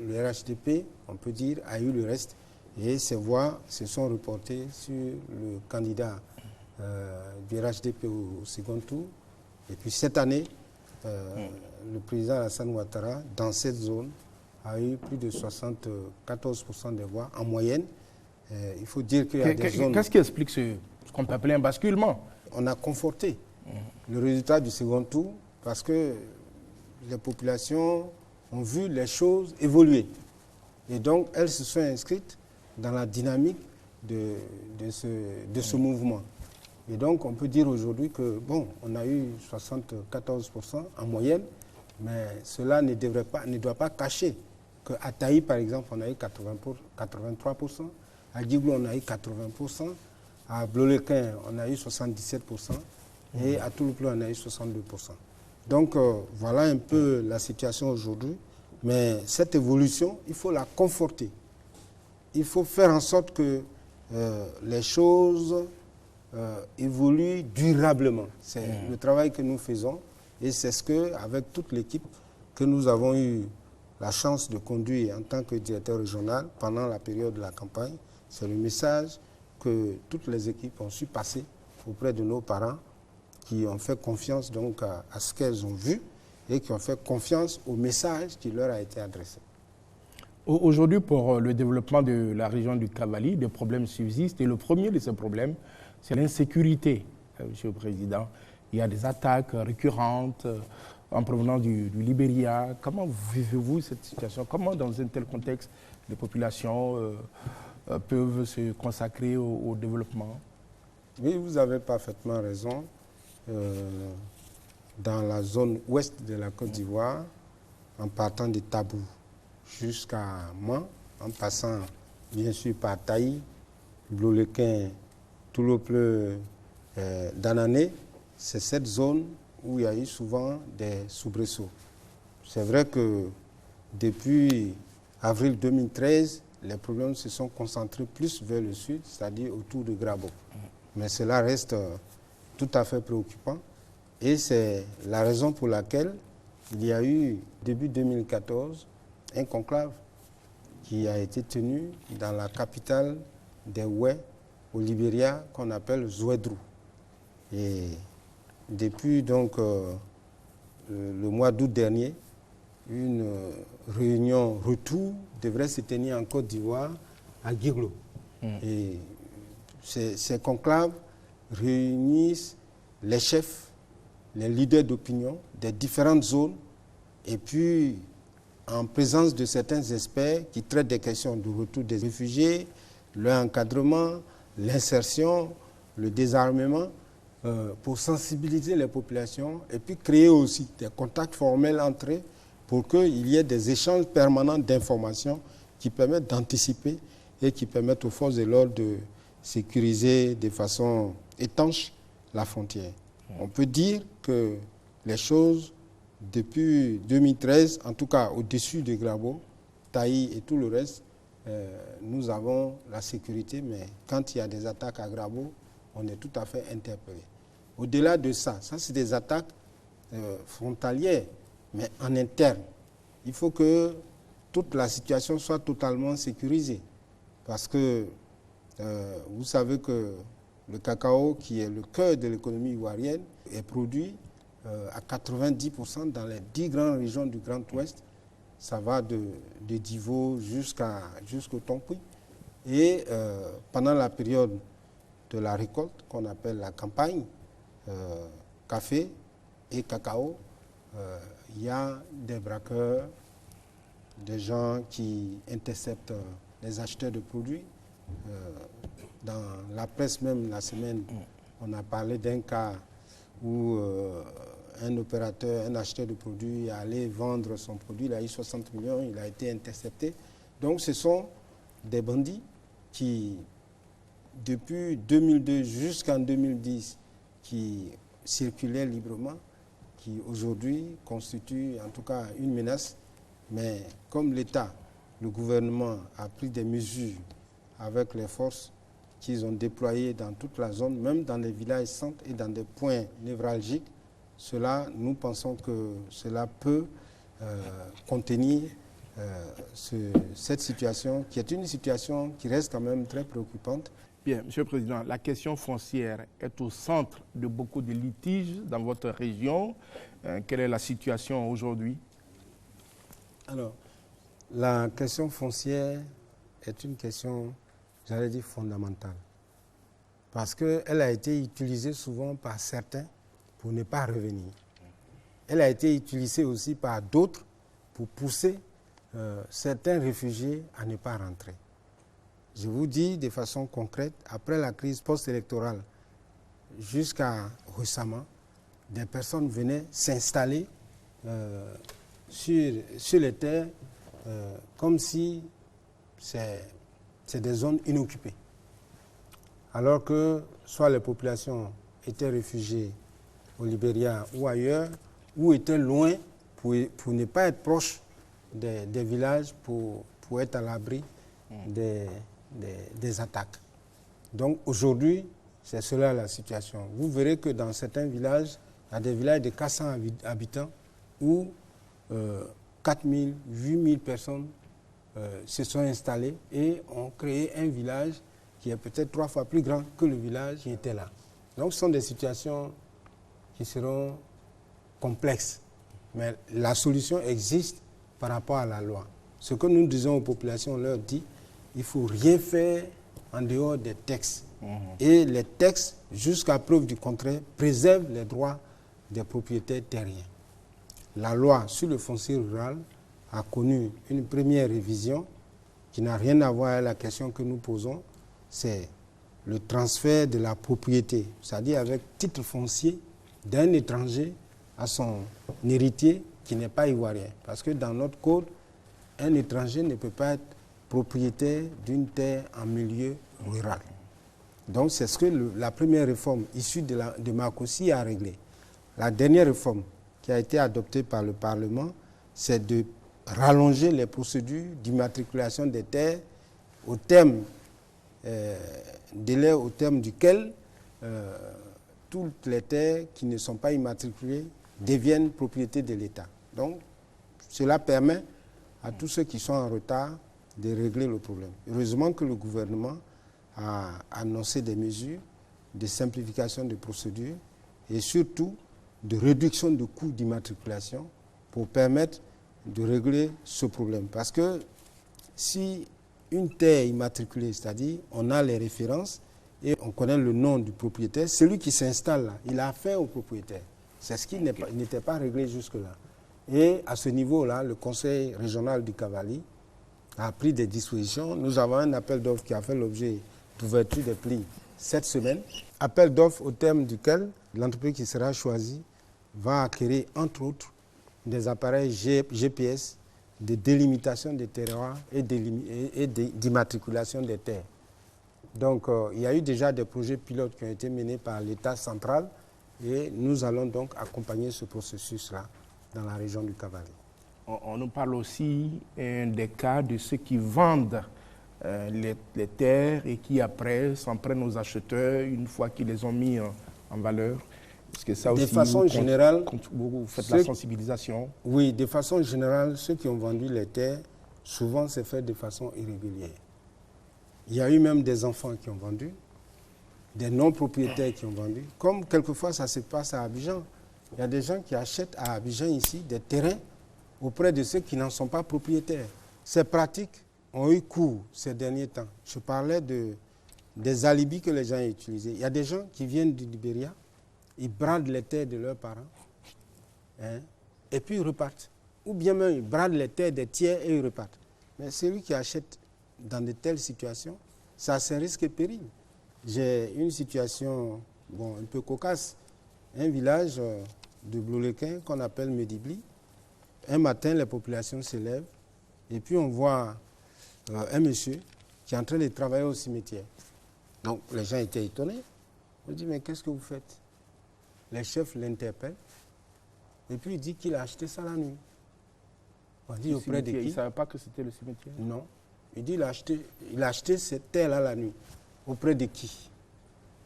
le RHDP, on peut dire, a eu le reste. Et ces voix se sont reportées sur le candidat du RHDP au second tour. Et puis cette année, le président Alassane Ouattara, dans cette zone, a eu plus de 74% des voix en moyenne. Il faut dire qu'il y a des zones... Qu'est-ce qui explique ce qu'on peut appeler un basculement? On a conforté le résultat du second tour parce que les populations ont vu les choses évoluer. Et donc, elles se sont inscrites dans la dynamique de ce mouvement. Et donc, on peut dire aujourd'hui que, bon, on a eu 74% en moyenne, mais cela ne doit pas cacher qu'à Taï, par exemple, on a eu 83%, à Djiglou, on a eu 80%, à Blolequin, on a eu 77%, et à Touloupleu, on a eu 62%. Donc, voilà un peu la situation aujourd'hui. Mais cette évolution, il faut la conforter. Il faut faire en sorte que les choses évoluent durablement. C'est le travail que nous faisons et c'est ce que, avec toute l'équipe que nous avons eu la chance de conduire en tant que directeur régional pendant la période de la campagne, c'est le message que toutes les équipes ont su passer auprès de nos parents qui ont fait confiance donc à ce qu'elles ont vu et qui ont fait confiance au message qui leur a été adressé. Aujourd'hui, pour le développement de la région du Cavali, des problèmes subsistent et le premier de ces problèmes, c'est l'insécurité, Monsieur le Président. Il y a des attaques récurrentes en provenance du Libéria. Comment vivez-vous cette situation? Comment, dans un tel contexte, les populations peuvent se consacrer au développement? Oui, vous avez parfaitement raison. Dans la zone ouest de la Côte d'Ivoire, en partant de Tabou jusqu'à Man, en passant bien sûr par Taï, Blolequin, Touloupleu, Danané, c'est cette zone où il y a eu souvent des soubresauts. C'est vrai que depuis avril 2013, les problèmes se sont concentrés plus vers le sud, c'est-à-dire autour de Grabo. Mais cela reste tout à fait préoccupant. Et c'est la raison pour laquelle il y a eu, début 2014, un conclave qui a été tenu dans la capitale des Oué, au Libéria, qu'on appelle Zouédrou. Et depuis donc le mois d'août dernier, une réunion retour devrait se tenir en Côte d'Ivoire, à Djiglou. Et ces conclaves réunissent les chefs, les leaders d'opinion des différentes zones et puis en présence de certains experts qui traitent des questions du retour des réfugiés, leur encadrement, l'insertion, le désarmement, pour sensibiliser les populations et puis créer aussi des contacts formels entre eux pour qu'il y ait des échanges permanents d'informations qui permettent d'anticiper et qui permettent aux forces de l'ordre de sécuriser de façon étanche la frontière. On peut dire que les choses, depuis 2013, en tout cas au-dessus de Grabo, Taï et tout le reste, nous avons la sécurité, mais quand il y a des attaques à Grabo, on est tout à fait interpellé. Au-delà de ça, c'est des attaques frontalières, mais en interne. Il faut que toute la situation soit totalement sécurisée. Parce que vous savez que le cacao, qui est le cœur de l'économie ivoirienne, est produit à 90% dans les 10 grandes régions du Grand Ouest. Ça va de Divo jusqu'au Tonkouy. Et pendant la période de la récolte, qu'on appelle la campagne, café et cacao, il y a des braqueurs, des gens qui interceptent les acheteurs de produits. Dans la presse même, la semaine, on a parlé d'un cas où un opérateur, un acheteur de produits est allé vendre son produit, il a eu 60 millions, il a été intercepté. Donc ce sont des bandits qui, depuis 2002 jusqu'en 2010, qui circulaient librement, qui aujourd'hui constituent en tout cas une menace. Mais comme l'État, le gouvernement a pris des mesures avec les forces qu'ils ont déployées dans toute la zone, même dans les villages centres et dans des points névralgiques, nous pensons que cela peut contenir cette situation, qui est une situation qui reste quand même très préoccupante. Bien, Monsieur le Président, la question foncière est au centre de beaucoup de litiges dans votre région. Quelle est la situation aujourd'hui? Alors, la question foncière est une question, j'allais dire, fondamentale. Parce qu'elle a été utilisée souvent par certains pour ne pas revenir. elle a été utilisée aussi par d'autres pour pousser certains réfugiés à ne pas rentrer. Je vous dis de façon concrète, après la crise post-électorale, jusqu'à récemment, des personnes venaient s'installer sur les terres comme si c'est des zones inoccupées. Alors que soit les populations étaient réfugiées au Libéria ou ailleurs, ou étaient loin pour ne pas être proches des villages pour être à l'abri des attaques. Donc aujourd'hui, c'est cela la situation. Vous verrez que dans certains villages, il y a des villages de 400 habitants où 4 000, 8 000 personnes se sont installées et ont créé un village qui est peut-être 3 fois plus grand que le village qui était là. Donc ce sont des situations qui seront complexes. Mais la solution existe par rapport à la loi. Ce que nous disons aux populations, on leur dit, il ne faut rien faire en dehors des textes. Et les textes, jusqu'à preuve du contraire, préservent les droits des propriétaires terriens. La loi sur le foncier rural a connu une première révision qui n'a rien à voir avec la question que nous posons, c'est le transfert de la propriété, c'est-à-dire avec titre foncier d'un étranger à son héritier qui n'est pas ivoirien. Parce que dans notre code, un étranger ne peut pas être propriétaire d'une terre en milieu rural. Donc c'est ce que la première réforme issue de Marcossi a réglé. La dernière réforme qui a été adoptée par le Parlement, c'est de rallonger les procédures d'immatriculation des terres au terme délai au terme duquel toutes les terres qui ne sont pas immatriculées deviennent propriété de l'État. Donc, cela permet à tous ceux qui sont en retard de régler le problème. Heureusement que le gouvernement a annoncé des mesures de simplification des procédures et surtout de réduction de coûts d'immatriculation pour permettre de régler ce problème. Parce que si une terre immatriculée, c'est-à-dire on a les références et on connaît le nom du propriétaire, celui qui s'installe là, il a affaire au propriétaire. C'est ce qui n'était pas réglé jusque-là. Et à ce niveau-là, le conseil régional du Cavali a pris des dispositions. Nous avons un appel d'offres qui a fait l'objet d'ouverture des plis cette semaine. Appel d'offres au terme duquel l'entreprise qui sera choisie va acquérir, entre autres, des appareils GPS de délimitation des terroirs et d'immatriculation des terres. Donc, il y a eu déjà des projets pilotes qui ont été menés par l'État central et nous allons donc accompagner ce processus-là dans la région du Cavali. On nous parle aussi des cas de ceux qui vendent les terres et qui après s'en prennent aux acheteurs une fois qu'ils les ont mis en valeur. Parce que ça aussi, de façon générale, vous faites la sensibilisation. Oui, de façon générale, ceux qui ont vendu les terres, souvent c'est fait de façon irrégulière. Il y a eu même des enfants qui ont vendu, des non-propriétaires qui ont vendu. Comme quelquefois ça se passe à Abidjan. Il y a des gens qui achètent à Abidjan ici des terrains auprès de ceux qui n'en sont pas propriétaires. Ces pratiques ont eu cours ces derniers temps. Je parlais des alibis que les gens ont utilisés. Il y a des gens qui viennent du Libéria, ils bradent les terres de leurs parents, et puis ils repartent. Ou bien même ils bradent les terres des tiers et ils repartent. Mais celui qui achète dans de telles situations, ça c'est un risque et péril. J'ai une situation un peu cocasse. Un village de Blolequin qu'on appelle Medibli. Un matin, les populations se lèvent et puis on voit un monsieur qui est en train de travailler au cimetière. Donc les gens étaient étonnés. On dit, mais qu'est-ce que vous faites? Les chefs l'interpellent et puis il dit qu'il a acheté ça la nuit. On dit auprès de qui? Il ne savait pas que c'était le cimetière? Non. Il dit il a acheté cette terre-là la nuit. Auprès de qui?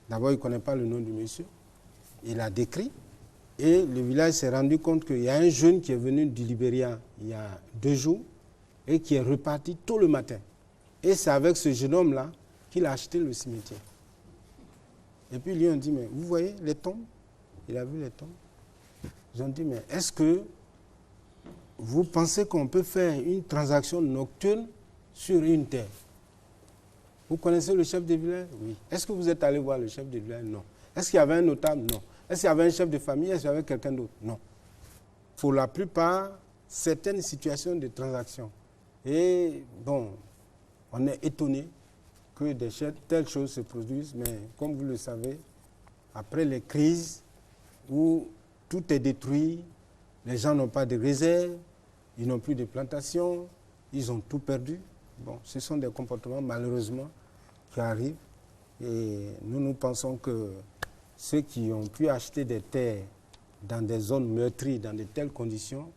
D'abord, il ne connaît pas le nom du monsieur. Il a décrit. Et le village s'est rendu compte qu'il y a un jeune qui est venu du Libéria il y a 2 jours et qui est reparti tôt le matin. Et c'est avec ce jeune homme-là qu'il a acheté le cimetière. Et puis, lui, on dit, mais vous voyez les tombes? Il a vu les tombes. Ils ont dit, mais est-ce que vous pensez qu'on peut faire une transaction nocturne sur une terre? Vous connaissez le chef de village? Oui. Est-ce que vous êtes allé voir le chef de village? Non. Est-ce qu'il y avait un notable? Non. Est-ce qu'il y avait un chef de famille? Est-ce qu'il y avait quelqu'un d'autre? Non. pour la plupart, certaines situations de transaction. Et bon, on est étonné que telles choses se produisent, mais comme vous le savez, après les crises où tout est détruit, les gens n'ont pas de réserve, ils n'ont plus de plantations, ils ont tout perdu. Bon, ce sont des comportements malheureusement qui arrivent. Et nous pensons que ceux qui ont pu acheter des terres dans des zones meurtries, dans de telles conditions,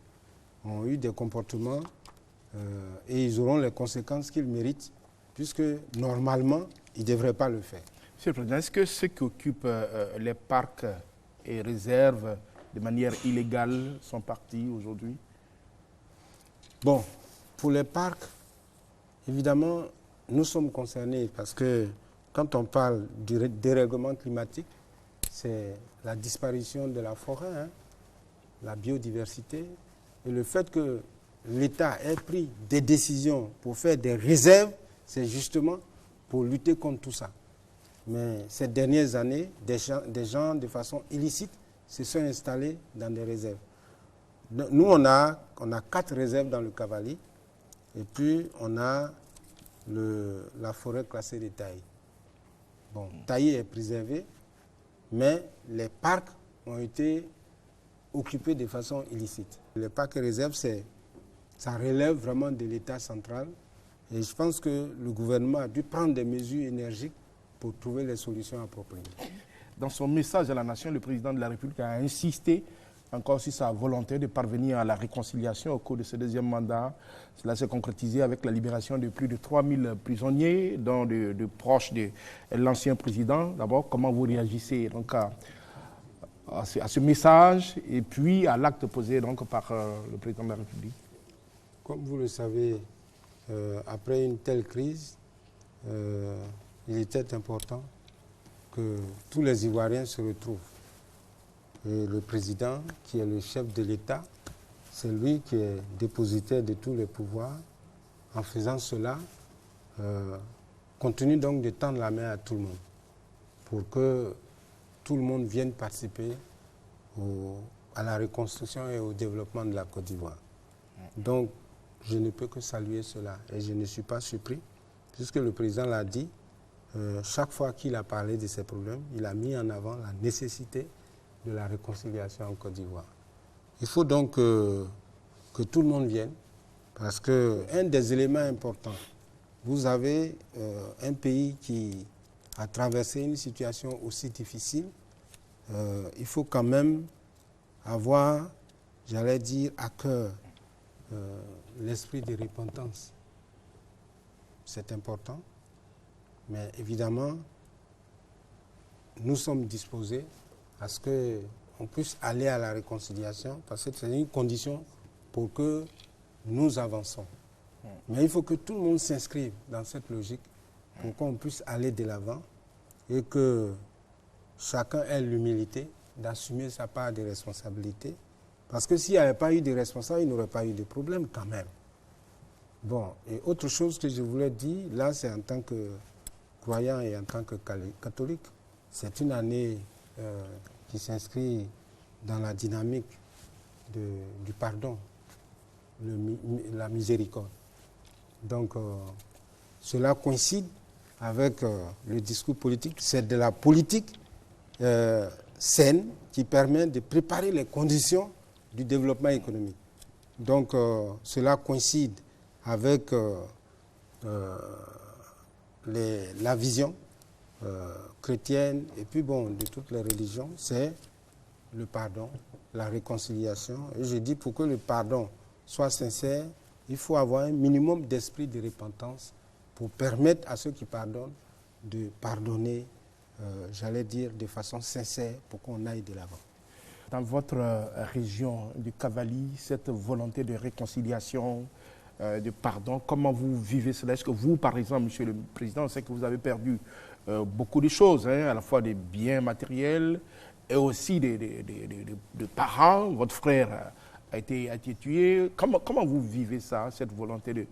ont eu des comportements et ils auront les conséquences qu'ils méritent, puisque normalement, ils ne devraient pas le faire. Monsieur le Président, est-ce que ceux qui occupent les parcs et réserves de manière illégale sont partis aujourd'hui? Bon, pour les parcs, évidemment, nous sommes concernés parce que quand on parle du dérèglement climatique, c'est la disparition de la forêt, hein, la biodiversité, et le fait que l'État ait pris des décisions pour faire des réserves, c'est justement pour lutter contre tout ça. Mais ces dernières années, des gens de façon illicite se sont installés dans des réserves. Nous, on a 4 réserves dans le Cavally, et puis on a la forêt classée de Taï. Bon, Taï est préservée, mais les parcs ont été occupés de façon illicite. Les parcs et réserves, ça relève vraiment de l'État central, et je pense que le gouvernement a dû prendre des mesures énergiques pour trouver les solutions appropriées. Dans son message à la nation, le président de la République a insisté encore sur sa volonté de parvenir à la réconciliation au cours de ce deuxième mandat. Cela s'est concrétisé avec la libération de plus de 3000 prisonniers, dont de proches de l'ancien président. D'abord, comment vous réagissez donc, à ce message et puis à l'acte posé donc, par le président de la République? Comme vous le savez, après une telle crise, il était important que tous les Ivoiriens se retrouvent. Et le président, qui est le chef de l'État, c'est lui qui est dépositaire de tous les pouvoirs. En faisant cela, continue donc de tendre la main à tout le monde pour que tout le monde vienne participer à la reconstruction et au développement de la Côte d'Ivoire. Donc, je ne peux que saluer cela et je ne suis pas surpris, puisque le président l'a dit, chaque fois qu'il a parlé de ces problèmes, il a mis en avant la nécessité de la réconciliation en Côte d'Ivoire. Il faut donc que tout le monde vienne, parce qu'un des éléments importants, vous avez un pays qui a traversé une situation aussi difficile, il faut quand même avoir, j'allais dire, à cœur l'esprit de repentance. C'est important, mais évidemment, nous sommes disposés à ce qu'on puisse aller à la réconciliation, parce que c'est une condition pour que nous avançons. Mais il faut que tout le monde s'inscrive dans cette logique pour qu'on puisse aller de l'avant et que chacun ait l'humilité d'assumer sa part de responsabilité. Parce que s'il n'y avait pas eu de responsables, il n'y aurait pas eu de problème quand même. Bon, et autre chose que je voulais dire, là c'est en tant que croyant et en tant que catholique, c'est une année qui s'inscrit dans la dynamique du pardon, la miséricorde. Donc, cela coïncide avec le discours politique. C'est de la politique saine qui permet de préparer les conditions du développement économique. Donc, cela coïncide avec la vision chrétienne et puis bon, de toutes les religions, c'est le pardon, la réconciliation. Et je dis, pour que le pardon soit sincère, il faut avoir un minimum d'esprit de repentance pour permettre à ceux qui pardonnent de pardonner, j'allais dire, de façon sincère pour qu'on aille de l'avant. Dans votre région du Cavally, cette volonté de réconciliation, de pardon, comment vous vivez cela? Est-ce que vous, par exemple, Monsieur le Président, on sait que vous avez perdu beaucoup de choses, hein, à la fois des biens matériels et aussi de parents. Votre frère a été tué. Comment vous vivez ça, cette volonté de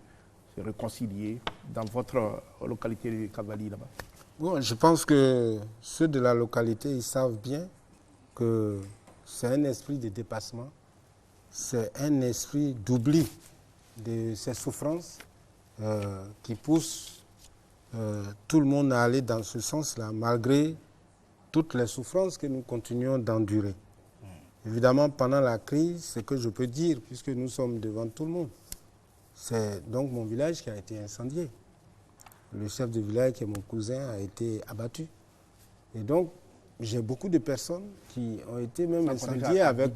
se réconcilier dans votre localité de Cavally là-bas? Bon, je pense que ceux de la localité, ils savent bien que c'est un esprit de dépassement c'est un esprit d'oubli de ces souffrances qui pousse tout le monde à aller dans ce sens-là, malgré toutes les souffrances que nous continuons d'endurer. Évidemment, pendant la crise, ce que je peux dire, puisque nous sommes devant tout le monde, c'est donc mon village qui a été incendié. Le chef de village, qui est mon cousin, a été abattu. Et donc, j'ai beaucoup de personnes qui ont été même incendiées avec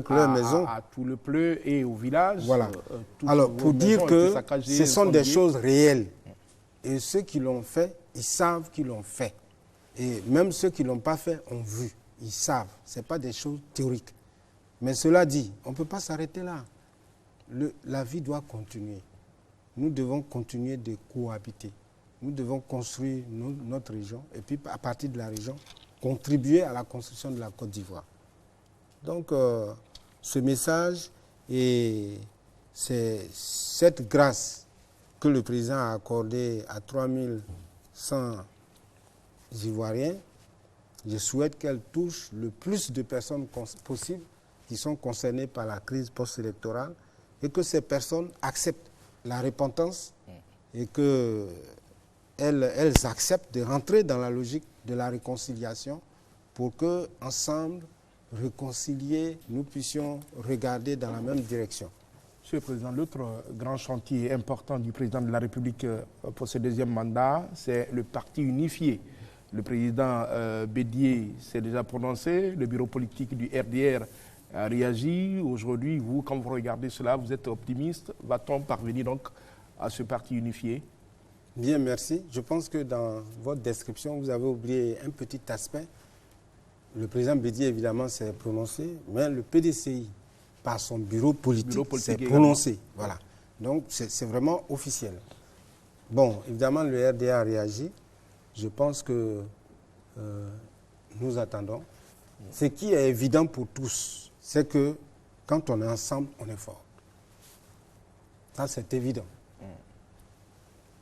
leur maison. À tout le pleu et au village. Voilà. Alors, pour dire que ce sont des choses réelles. Et ceux qui l'ont fait, ils savent qu'ils l'ont fait. Et même ceux qui ne l'ont pas fait ont vu. Ils savent. Ce n'est pas des choses théoriques. Mais cela dit, on ne peut pas s'arrêter là. La vie doit continuer. Nous devons continuer de cohabiter. Nous devons construire notre région. Et puis, à partir de la région, contribuer à la construction de la Côte d'Ivoire. Donc, ce message et cette grâce que le président a accordée à 3100 Ivoiriens, je souhaite qu'elle touche le plus de personnes possible qui sont concernées par la crise post-électorale et que ces personnes acceptent la repentance et qu'elles acceptent de rentrer dans la logique de la réconciliation pour que, ensemble, réconciliés, nous puissions regarder dans la même direction. Monsieur le Président, l'autre grand chantier important du Président de la République pour ce deuxième mandat, c'est le parti unifié. Le président Bédié s'est déjà prononcé, le bureau politique du RDR a réagi. Aujourd'hui, vous, quand vous regardez cela, vous êtes optimiste. Va-t-on parvenir donc à ce parti unifié? Bien, merci. Je pense que dans votre description, vous avez oublié un petit aspect. Le président Bédié, évidemment, s'est prononcé, mais le PDCI, par son bureau politique s'est prononcé. Voilà. Donc, c'est vraiment officiel. Bon, évidemment, le RDA a réagi. Je pense que nous attendons. Ce qui est évident pour tous, c'est que quand on est ensemble, on est fort. Ça, c'est évident.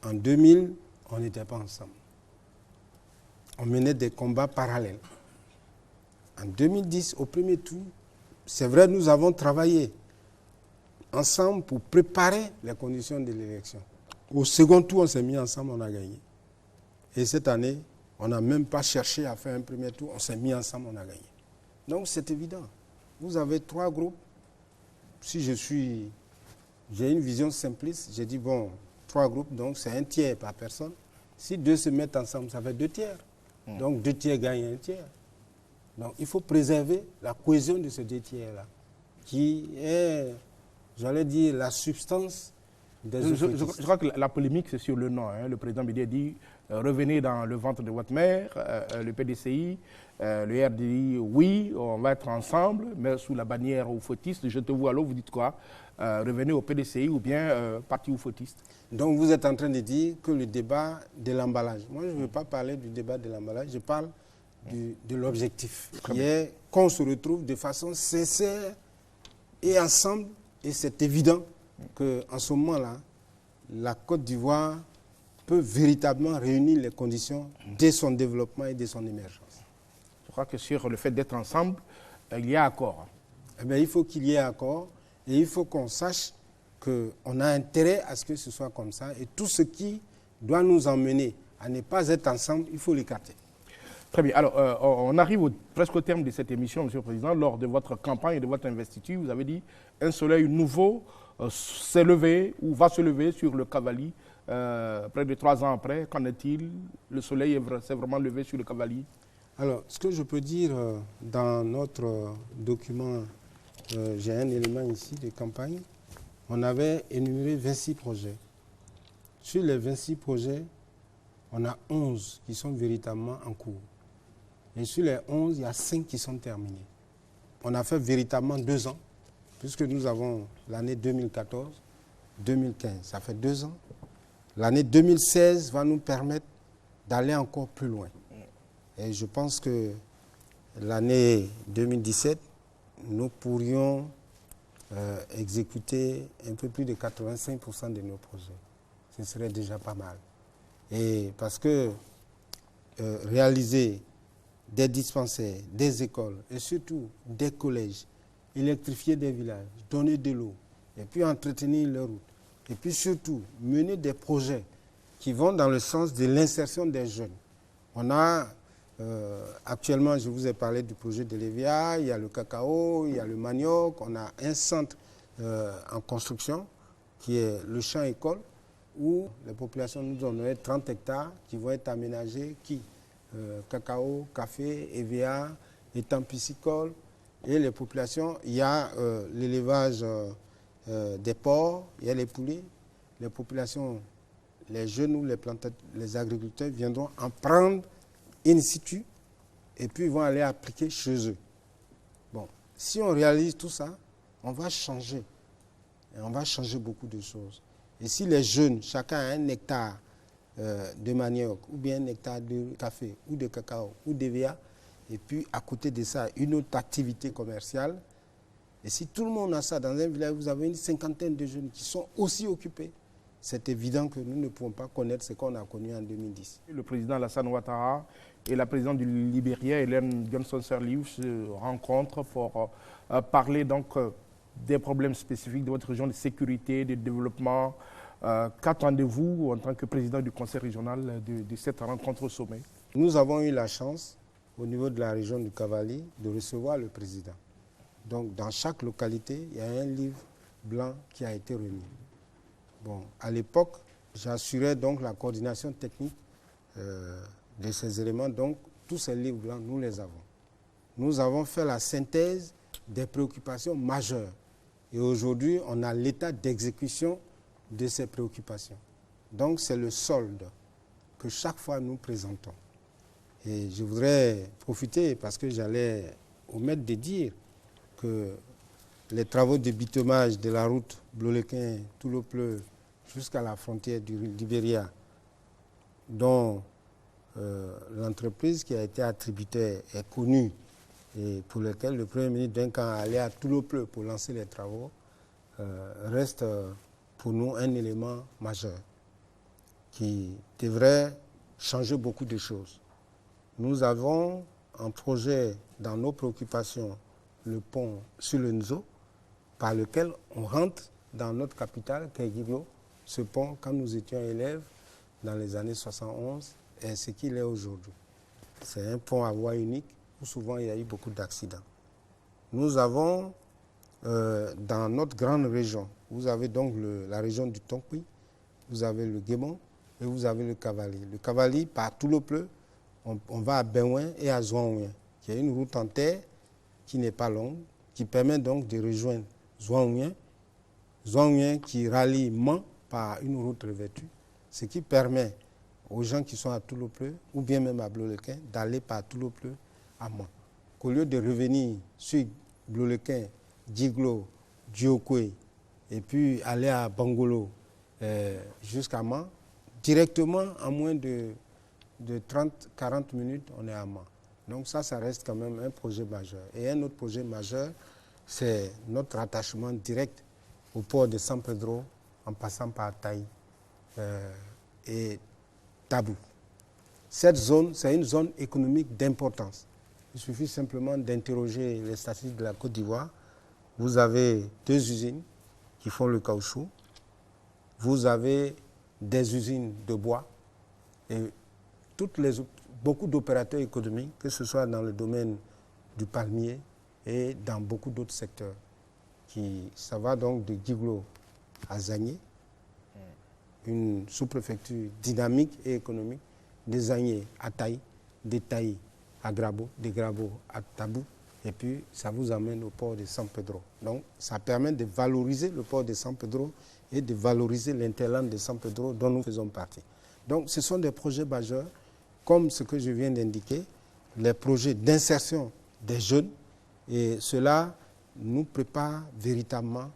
En 2000, on n'était pas ensemble. On menait des combats parallèles. En 2010, au premier tour, c'est vrai, nous avons travaillé ensemble pour préparer les conditions de l'élection. Au second tour, on s'est mis ensemble, on a gagné. Et cette année, on n'a même pas cherché à faire un premier tour, on s'est mis ensemble, on a gagné. Donc c'est évident. Vous avez 3 groupes. Si j'ai une vision simpliste, j'ai dit, bon, 3 groupes, donc c'est 1 tiers par personne. Si 2 se mettent ensemble, ça fait 2 tiers. Donc 2 tiers gagnent 1 tiers. Donc il faut préserver la cohésion de ces 2 tiers-là, qui est, j'allais dire, la substance des je crois que la polémique, c'est sur le nom. Hein. Le président Bédié dit revenez dans le ventre de votre mère, le PDCI, le RDI, oui, on va être ensemble, mais sous la bannière oufotiste. Je te vois alors, vous dites quoi? Revenez au PDCI ou bien parti oufotiste. Donc vous êtes en train de dire que le débat de l'emballage, moi je ne veux pas parler du débat de l'emballage, je parle de l'objectif, qui est qu'on se retrouve de façon sincère et ensemble, et c'est évident qu'en ce moment-là, la Côte d'Ivoire peut véritablement réunir les conditions de son développement et de son émergence. Je crois que sur le fait d'être ensemble, il y a accord. Eh bien, il faut qu'il y ait accord et il faut qu'on sache qu'on a intérêt à ce que ce soit comme ça et tout ce qui doit nous emmener à ne pas être ensemble, il faut l'écarter. Très bien. Alors, on arrive presque au terme de cette émission, Monsieur le Président. Lors de votre campagne et de votre investiture, vous avez dit un soleil nouveau s'est levé ou va se lever sur le Cavali. Près de 3 ans après, qu'en est-il? Le soleil s'est vraiment levé sur le Cavali? Alors, ce que je peux dire dans notre document, j'ai un élément ici de campagne, on avait énuméré 26 projets. Sur les 26 projets, on a 11 qui sont véritablement en cours. Et sur les 11, il y a 5 qui sont terminés. On a fait véritablement 2 ans, puisque nous avons l'année 2014, 2015, ça fait 2 ans. L'année 2016 va nous permettre d'aller encore plus loin. Et je pense que l'année 2017, nous pourrions exécuter un peu plus de 85% de nos projets. Ce serait déjà pas mal. Et parce que réaliser des dispensaires, des écoles et surtout des collèges électrifier des villages, donner de l'eau, et puis entretenir les routes. Et puis surtout, mener des projets qui vont dans le sens de l'insertion des jeunes. On a actuellement, je vous ai parlé du projet de l'EVIA, il y a le cacao, il y a le manioc, on a un centre en construction qui est le champ école où les populations nous ont donné 30 hectares qui vont être aménagés, cacao, café, EVIA, étang piscicole, et les populations, il y a l'élevage des porcs, il y a les poulets, les populations, les jeunes ou les agriculteurs viendront en prendre in situ et puis ils vont aller appliquer chez eux. Bon, si on réalise tout ça, on va changer. Et on va changer beaucoup de choses. Et si les jeunes, chacun a un hectare de manioc, ou bien un hectare de café, ou de cacao, ou d'EVA, et puis à côté de ça, une autre activité commerciale, et si tout le monde a ça dans un village, vous avez une cinquantaine de jeunes qui sont aussi occupés, c'est évident que nous ne pouvons pas connaître ce qu'on a connu en 2010. Le président Alassane Ouattara et la présidente du Libéria, Ellen Johnson Sirleaf, se rencontrent pour parler donc des problèmes spécifiques de votre région de sécurité, de développement. Qu'attendez-vous en tant que président du conseil régional de cette rencontre au sommet? Nous avons eu la chance, au niveau de la région du Cavali, de recevoir le président. Donc, dans chaque localité, il y a un livre blanc qui a été remis. Bon, à l'époque, j'assurais donc la coordination technique de ces éléments. Donc, tous ces livres blancs, nous les avons. Nous avons fait la synthèse des préoccupations majeures. Et aujourd'hui, on a l'état d'exécution de ces préoccupations. Donc, c'est le solde que chaque fois nous présentons. Et je voudrais profiter, parce que j'allais omettre de dire que les travaux de bitumage de la route Blolequin-Toulopleu jusqu'à la frontière du Libéria, dont l'entreprise qui a été attributaire est connue et pour lequel le Premier ministre Duncan allait à Toulopleu pour lancer les travaux, reste pour nous un élément majeur qui devrait changer beaucoup de choses. Nous avons un projet dans nos préoccupations, le pont sur le Nzo, par lequel on rentre dans notre capitale, Guiglo. Ce pont, quand nous étions élèves, dans les années 71, est ce qu'il est aujourd'hui. C'est un pont à voie unique où souvent il y a eu beaucoup d'accidents. Nous avons, dans notre grande région, vous avez donc la région du Tonkpi, vous avez le Guémon et vous avez le Cavali. Le Cavali, par Toulopleu, on va à Benouin et à Zouanouin, qui est une route en terre qui n'est pas longue, qui permet donc de rejoindre Zouanouin, Zouanouin qui rallie Mans par une route revêtue, ce qui permet aux gens qui sont à Toulopleu ou bien même à Blolequin d'aller par Toulopleu à Mans. Qu'au lieu de revenir sur Blolequin, Djiglo, Diokwe et puis aller à Bangolo jusqu'à Mans, directement en moins de 30-40 minutes, on est à Mans. Donc ça reste quand même un projet majeur. Et un autre projet majeur, c'est notre rattachement direct au port de San Pedro en passant par Taï et Tabou. Cette zone, c'est une zone économique d'importance. Il suffit simplement d'interroger les statistiques de la Côte d'Ivoire. Vous avez 2 usines qui font le caoutchouc. Vous avez des usines de bois et beaucoup d'opérateurs économiques, que ce soit dans le domaine du palmier et dans beaucoup d'autres secteurs. Ça va donc de Guiglo à Zagné, une sous-préfecture dynamique et économique, de Zagné à Taï, de Taï à Grabo, de Grabo à Tabou, et puis ça vous amène au port de San Pedro. Donc ça permet de valoriser le port de San Pedro et de valoriser l'interland de San Pedro dont nous faisons partie. Donc ce sont des projets majeurs, comme ce que je viens d'indiquer, les projets d'insertion des jeunes, et cela nous prépare véritablement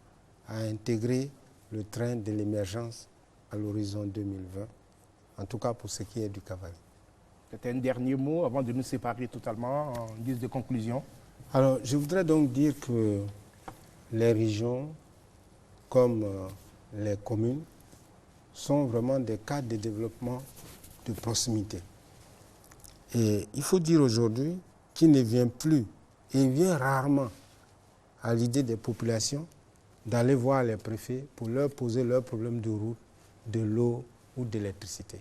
à intégrer le train de l'émergence à l'horizon 2020, en tout cas pour ce qui est du Cavali. C'est un dernier mot avant de nous séparer totalement en guise de conclusion. Alors, je voudrais donc dire que les régions, comme les communes, sont vraiment des cadres de développement de proximité. Et il faut dire aujourd'hui qu'il ne vient plus, et il vient rarement à l'idée des populations d'aller voir les préfets pour leur poser leurs problèmes de route, de l'eau ou d'électricité.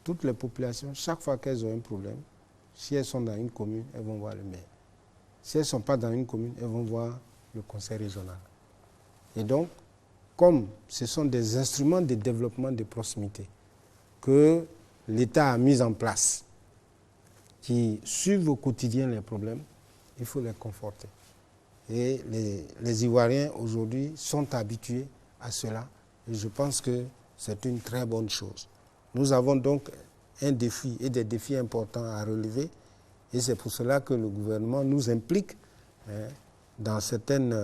Toutes les populations, chaque fois qu'elles ont un problème, si elles sont dans une commune, elles vont voir le maire. Si elles ne sont pas dans une commune, elles vont voir le conseil régional. Et donc, comme ce sont des instruments de développement de proximité que l'État a mis en place, qui suivent au quotidien les problèmes, il faut les conforter. Et les Ivoiriens aujourd'hui sont habitués à cela. Et je pense que c'est une très bonne chose. Nous avons donc un défi et des défis importants à relever. Et c'est pour cela que le gouvernement nous implique dans certaines,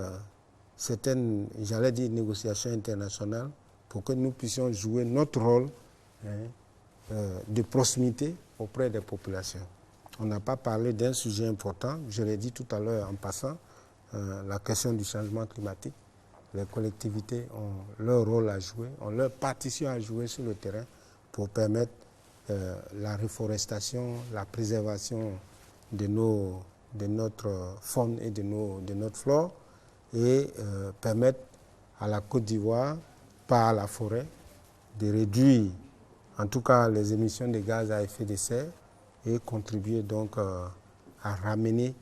j'allais dire, négociations internationales pour que nous puissions jouer notre rôle de proximité auprès des populations. On n'a pas parlé d'un sujet important, je l'ai dit tout à l'heure en passant, la question du changement climatique. Les collectivités ont leur rôle à jouer, ont leur partition à jouer sur le terrain pour permettre la reforestation, la préservation de notre faune et de notre flore et permettre à la Côte d'Ivoire, par la forêt, de réduire en tout cas les émissions de gaz à effet de serre et contribuer donc à ramener,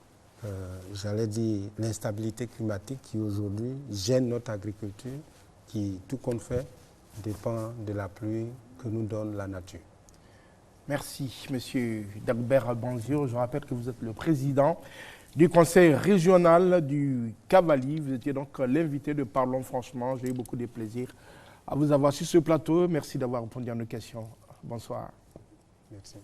j'allais dire, l'instabilité climatique qui aujourd'hui gêne notre agriculture, qui, tout compte fait, dépend de la pluie que nous donne la nature. Merci, M. Dagbert Banzio. Je rappelle que vous êtes le président du conseil régional du Cavali. Vous étiez donc l'invité de Parlons Franchement. J'ai eu beaucoup de plaisir à vous avoir sur ce plateau. Merci d'avoir répondu à nos questions. Bonsoir. Merci.